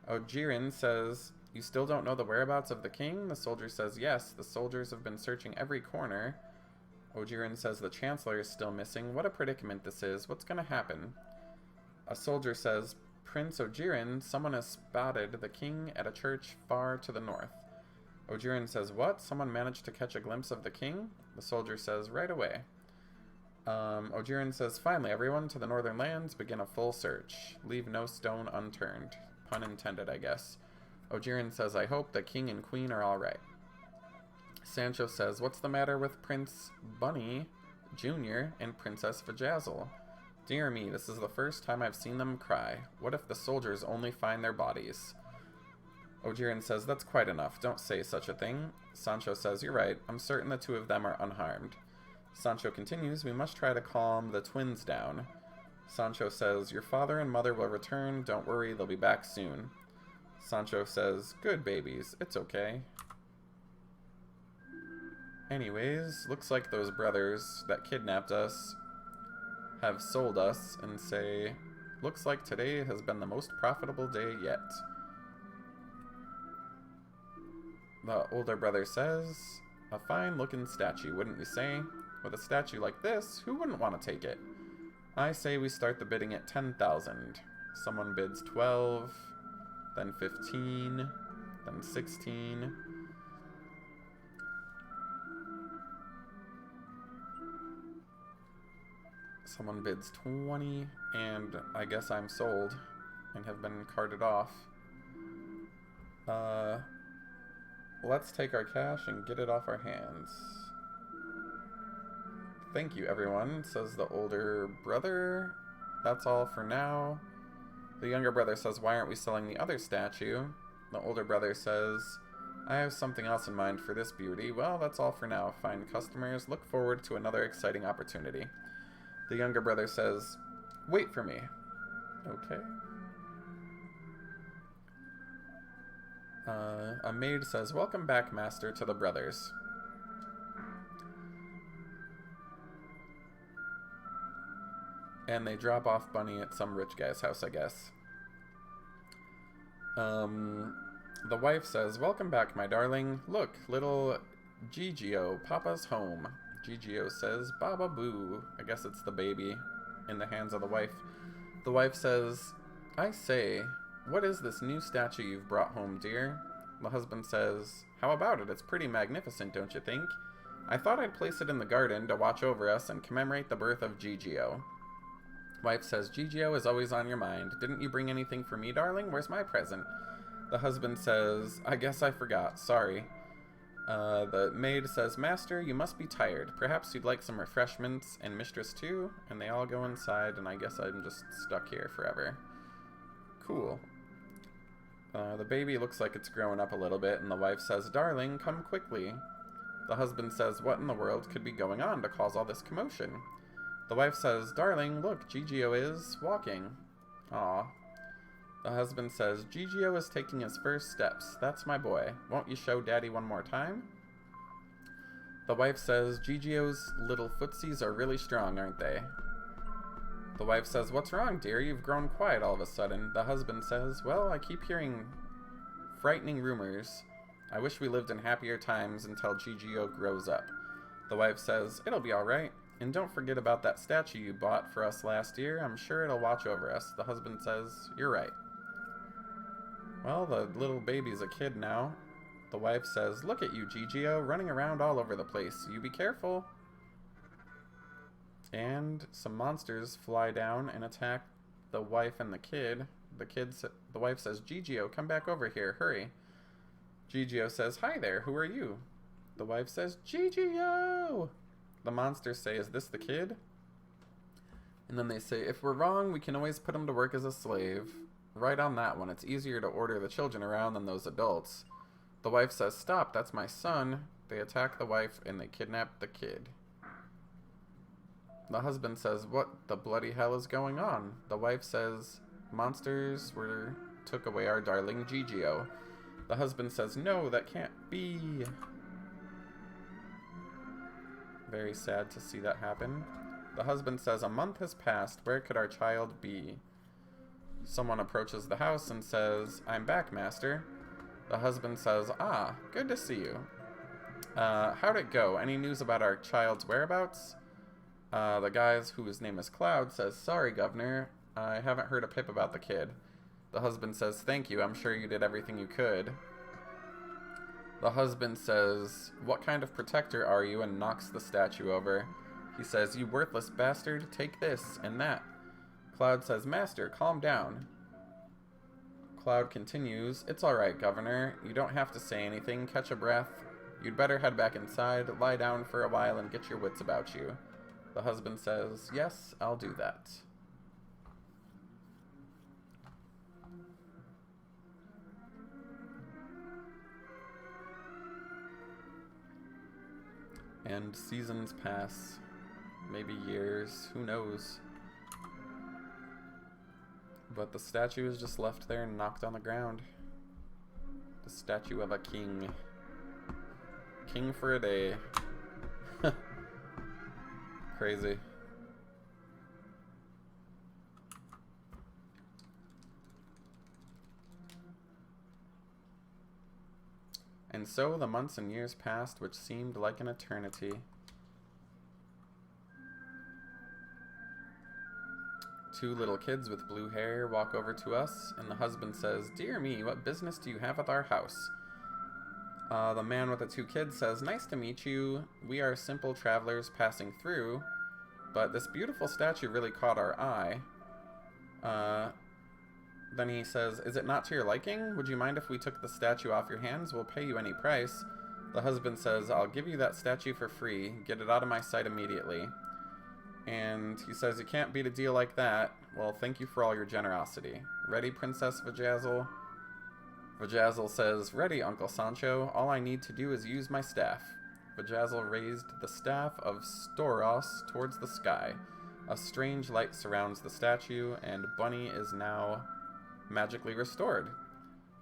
Speaker 2: Ojirin says, you still don't know the whereabouts of the king? The soldier says, yes, the soldiers have been searching every corner. Ojirin says, the chancellor is still missing. What a predicament this is. What's gonna happen? A soldier says, Prince Ojirin, someone has spotted the king at a church far to the north. Ojirin says, what? Someone managed to catch a glimpse of the king? The soldier says, right away. Ojirin says, finally, everyone to the northern lands, begin a full search. Leave no stone unturned. Pun intended, I guess. Ojirin says, I hope the king and queen are alright. Sancho says, what's the matter with Prince Bunny Jr. and Princess Vajazzle? Dear me, this is the first time I've seen them cry. What if the soldiers only find their bodies? Ojirin says, that's quite enough. Don't say such a thing. Sancho says, you're right. I'm certain the two of them are unharmed. Sancho continues, we must try to calm the twins down. Sancho says, your father and mother will return. Don't worry, they'll be back soon. Sancho says, good babies. It's okay. Anyways, looks like those brothers that kidnapped us have sold us and say, looks like today has been the most profitable day yet. The older brother says, a fine looking statue, wouldn't you say? With a statue like this, who wouldn't want to take it? I say we start the bidding at 10,000. Someone bids 12, then 15, then 16. Someone bids 20, and I guess I'm sold and have been carted off. Let's take our cash and get it off our hands. Thank you, everyone, says the older brother. That's all for now. The younger brother says, why aren't we selling the other statue? The older brother says, I have something else in mind for this beauty. Well, that's all for now. Find customers. Look forward to another exciting opportunity. The younger brother says, wait for me. Okay. A maid says, welcome back, master, to the brothers. And they drop off Bunny at some rich guy's house, I guess. The wife says, welcome back, my darling. Look, little Gigio, Papa's home. Gigio says, Baba Boo. I guess it's the baby in the hands of the wife. The wife says, I say, what is this new statue you've brought home, dear? The husband says, how about it? It's pretty magnificent, don't you think? I thought I'd place it in the garden to watch over us and commemorate the birth of Gigio. Wife says, Gigio is always on your mind. Didn't you bring anything for me, darling? Where's my present? The husband says, I guess I forgot. Sorry. The maid says, Master, you must be tired. Perhaps you'd like some refreshments, and mistress too? And they all go inside, and I guess I'm just stuck here forever. Cool. The baby looks like it's growing up a little bit, and the wife says, "Darling, come quickly." The husband says, "What in the world could be going on to cause all this commotion?" The wife says, "Darling, look, Gigio is walking." Aw. The husband says, "Gigio is taking his first steps. That's my boy. Won't you show Daddy one more time?" The wife says, "Gigio's little footsies are really strong, aren't they?" The wife says, "What's wrong, dear? You've grown quiet all of a sudden." The husband says, "Well, I keep hearing frightening rumors. I wish we lived in happier times until Gigio grows up." The wife says, "It'll be all right. And don't forget about that statue you bought for us last year. I'm sure it'll watch over us." The husband says, "You're right." Well, the little baby's a kid now. The wife says, "Look at you, Gigio, running around all over the place. You be careful." And some monsters fly down and attack the wife and the kid. The wife says, "Gigio, come back over here, hurry." Gigio says, "Hi there, who are you?" The wife says, "Gigio!" The monsters say, "Is this the kid?" And then they say, "If we're wrong, we can always put him to work as a slave." Right on that one. It's easier to order the children around than those adults. The wife says, "Stop, that's my son." They attack the wife and they kidnap the kid. The husband says, "What the bloody hell is going on?" The wife says, "Monsters took away our darling Gigio." The husband says, "No, that can't be." Very sad to see that happen. The husband says, "A month has passed. Where could our child be?" Someone approaches the house and says, "I'm back, master." The husband says, "Ah, good to see you. How'd it go? Any news about our child's whereabouts?" The guy whose name is Cloud says, "Sorry, Governor. I haven't heard a pip about the kid." The husband says, "Thank you. I'm sure you did everything you could." The husband says, "What kind of protector are you?" and knocks the statue over. He says, "You worthless bastard, take this and that." Cloud says, "Master, calm down." Cloud continues, "It's all right, Governor. You don't have to say anything. Catch a breath. You'd better head back inside, lie down for a while, and get your wits about you." The husband says, "Yes, I'll do that." And seasons pass. Maybe years. Who knows? But the statue is just left there and knocked on the ground. The statue of a king. King for a day. Crazy. And so the months and years passed, which seemed like an eternity. Two little kids with blue hair walk over to us, and the husband says, "Dear me, what business do you have at our house?" The man with the two kids says, "Nice to meet you. We are simple travelers passing through, but this beautiful statue really caught our eye." Then he says, "Is it not to your liking? Would you mind if we took the statue off your hands? We'll pay you any price." The husband says, "I'll give you that statue for free. Get it out of my sight immediately." And he says, "You can't beat a deal like that. Well, thank you for all your generosity. Ready, Princess Vajazzle?" Vajazzle says, "Ready, Uncle Sancho. All I need to do is use my staff." Vajazzle raised the staff of Storos towards the sky. A strange light surrounds the statue, and Bunny is now magically restored.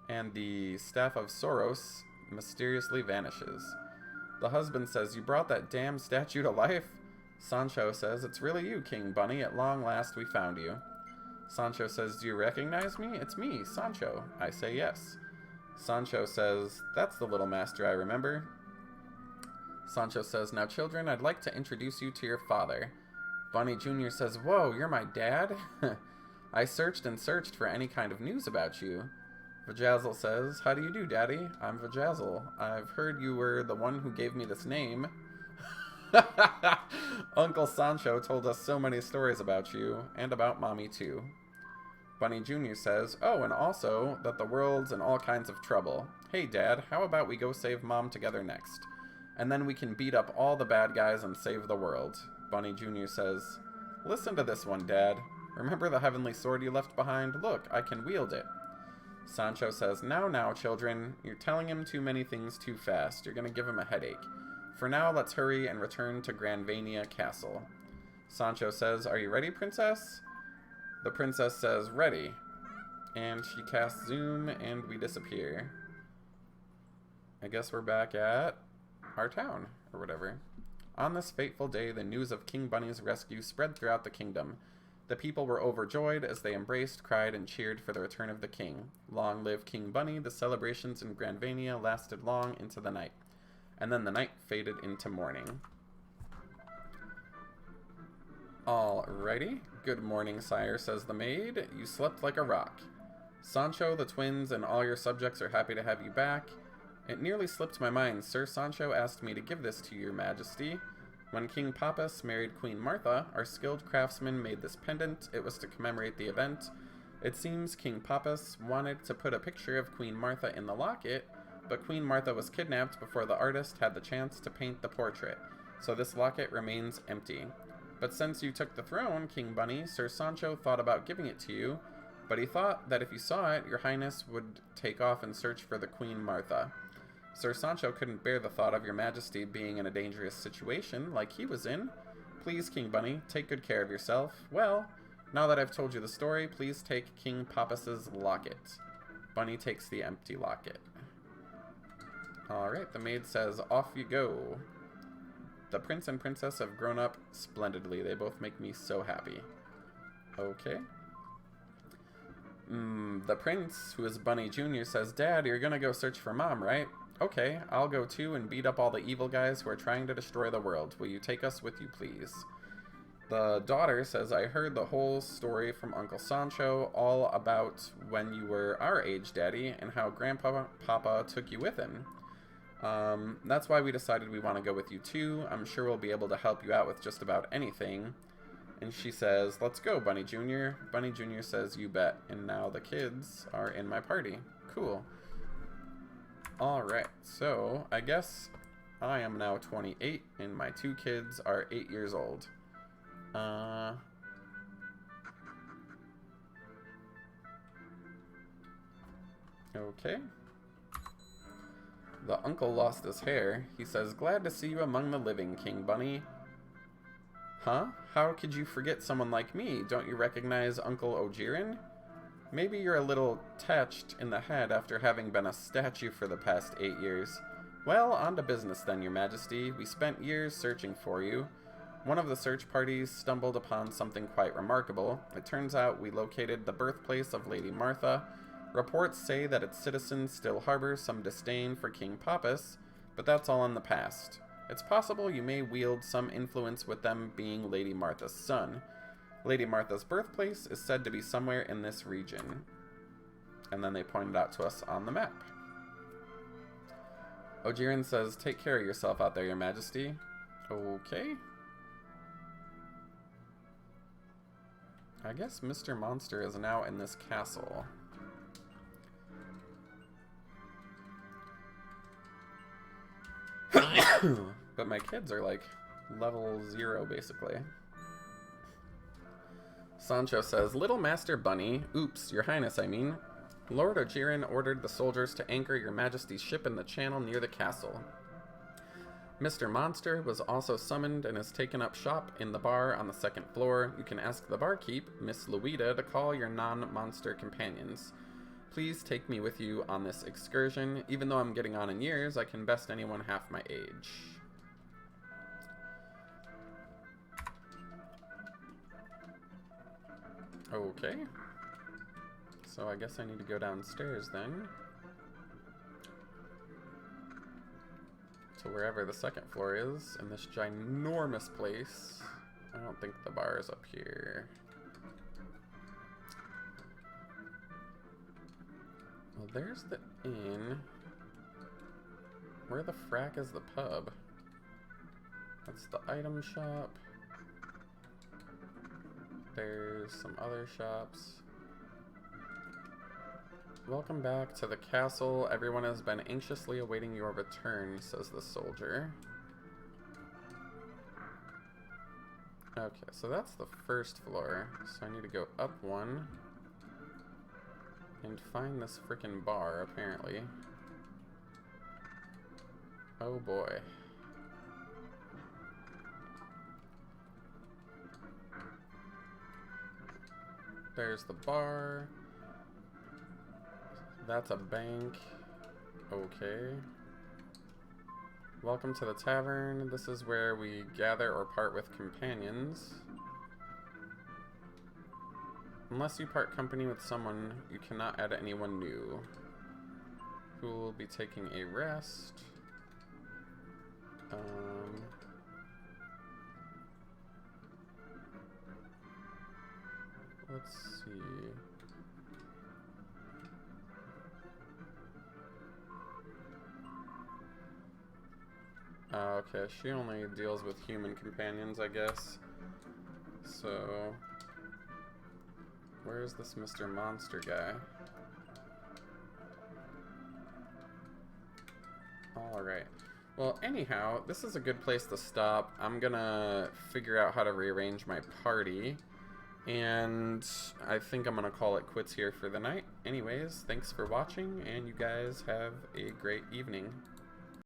Speaker 2: And the staff of Soros mysteriously vanishes. The husband says, "You brought that damn statue to life?" Sancho says, "It's really you, King Bunny. At long last we found you." Sancho says, "Do you recognize me? It's me, Sancho." I say yes. Sancho says, "That's the little master I remember." Sancho says, "Now children, I'd like to introduce you to your father." Bunny Jr. says, "Whoa, you're my dad?" I searched and searched for any kind of news about you. Vajazzle says, "How do you do, Daddy? I'm Vajazzle. I've heard you were the one who gave me this name." Uncle Sancho told us so many stories about you, and about Mommy too. Bunny Jr. says, "Oh, and also that the world's in all kinds of trouble. Hey, Dad, how about we go save Mom together next? And then we can beat up all the bad guys and save the world." Bunny Jr. says, "Listen to this one, Dad. Remember the heavenly sword you left behind? Look, I can wield it." Sancho says, now, children. You're telling him too many things too fast. You're gonna give him a headache. For now, let's hurry and return to Granvania Castle. Sancho says, are you ready, princess? The princess says, ready. And she casts zoom, and we disappear. I guess we're back at our town, or whatever. On this fateful day, the news of King Bunny's rescue spread throughout the kingdom. The people were overjoyed as they embraced, cried, and cheered for the return of the king. Long live King Bunny. The celebrations in Granvania lasted long into the night. And then the night faded into morning. Alrighty. Good morning, sire, says the maid. You slept like a rock. Sancho, the twins, and all your subjects are happy to have you back. It nearly slipped my mind. Sir Sancho asked me to give this to your majesty. When King Papas married Queen Martha, our skilled craftsman made this pendant. It was to commemorate the event. It seems King Papas wanted to put a picture of Queen Martha in the locket, but Queen Martha was kidnapped before the artist had the chance to paint the portrait, so this locket remains empty. But since you took the throne, King Bunny, Sir Sancho thought about giving it to you, but he thought that if you saw it, your highness would take off and search for the Queen Martha. Sir Sancho couldn't bear the thought of your majesty being in a dangerous situation like he was in. Please, King Bunny, take good care of yourself. Well, now that I've told you the story, please take King Papas's locket. Bunny takes the empty locket. Alright, the maid says, off you go. The prince and princess have grown up splendidly. They both make me so happy. Okay. The prince, who is Bunny Jr., says, Dad, you're gonna go search for Mom, right? Okay, I'll go too and beat up all the evil guys who are trying to destroy the world. Will you take us with you, please? The daughter says, I heard the whole story from Uncle Sancho, all about when you were our age, Daddy, and how Grandpapa took you with him. That's why we decided we want to go with you too. I'm sure we'll be able to help you out with just about anything. And she says, let's go, Bunny Jr. Bunny Jr. says, you bet. And now the kids are in my party. Cool. Alright, so I guess I am now 28 and my two kids are 8 years old. Okay. The uncle lost his hair. He says, glad to see you among the living, King Bunny. Huh? How could you forget someone like me? Don't you recognize Uncle Ojirin? Maybe you're a little touched in the head after having been a statue for the past 8 years. Well, on to business then, your majesty. We spent years searching for you. One of the search parties stumbled upon something quite remarkable. It turns out we located the birthplace of Lady Martha. Reports say that its citizens still harbor some disdain for King Papas, but that's all in the past. It's possible you may wield some influence with them being Lady Martha's son. Lady Martha's birthplace is said to be somewhere in this region. And then they pointed out to us on the map. Ojirin says, take care of yourself out there, your majesty. Okay. I guess Mr. Monster is now in this castle. But my kids are like level 0 basically. Sancho says, Little Master Bunny, oops, your highness I mean, Lord Ojirin ordered the soldiers to anchor your majesty's ship in the channel near the castle. Mr. Monster was also summoned and has taken up shop in the bar on the 2nd floor. You can ask the barkeep, Miss Louida, to call your non-monster companions. Please take me with you on this excursion. Even though I'm getting on in years, I can best anyone half my age. Okay. So I guess I need to go downstairs then. To wherever the 2nd floor is, in this ginormous place. I don't think the bar is up here. Well, there's the inn. Where the frack is the pub? That's the item shop. There's some other shops. Welcome back to the castle. Everyone has been anxiously awaiting your return, says the soldier. Okay, so that's the 1st floor. So I need to go up 1. and find this frickin' bar, apparently. Oh boy. There's the bar. That's a bank. Okay. Welcome to the tavern. This is where we gather or part with companions. Unless you part company with someone, you cannot add anyone new. Who will be taking a rest? Let's see. Okay, she only deals with human companions, I guess. So, where's this Mr. Monster guy? Alright. Well, anyhow, this is a good place to stop. I'm gonna figure out how to rearrange my party. And I think I'm gonna call it quits here for the night. Anyways, thanks for watching, and you guys have a great evening.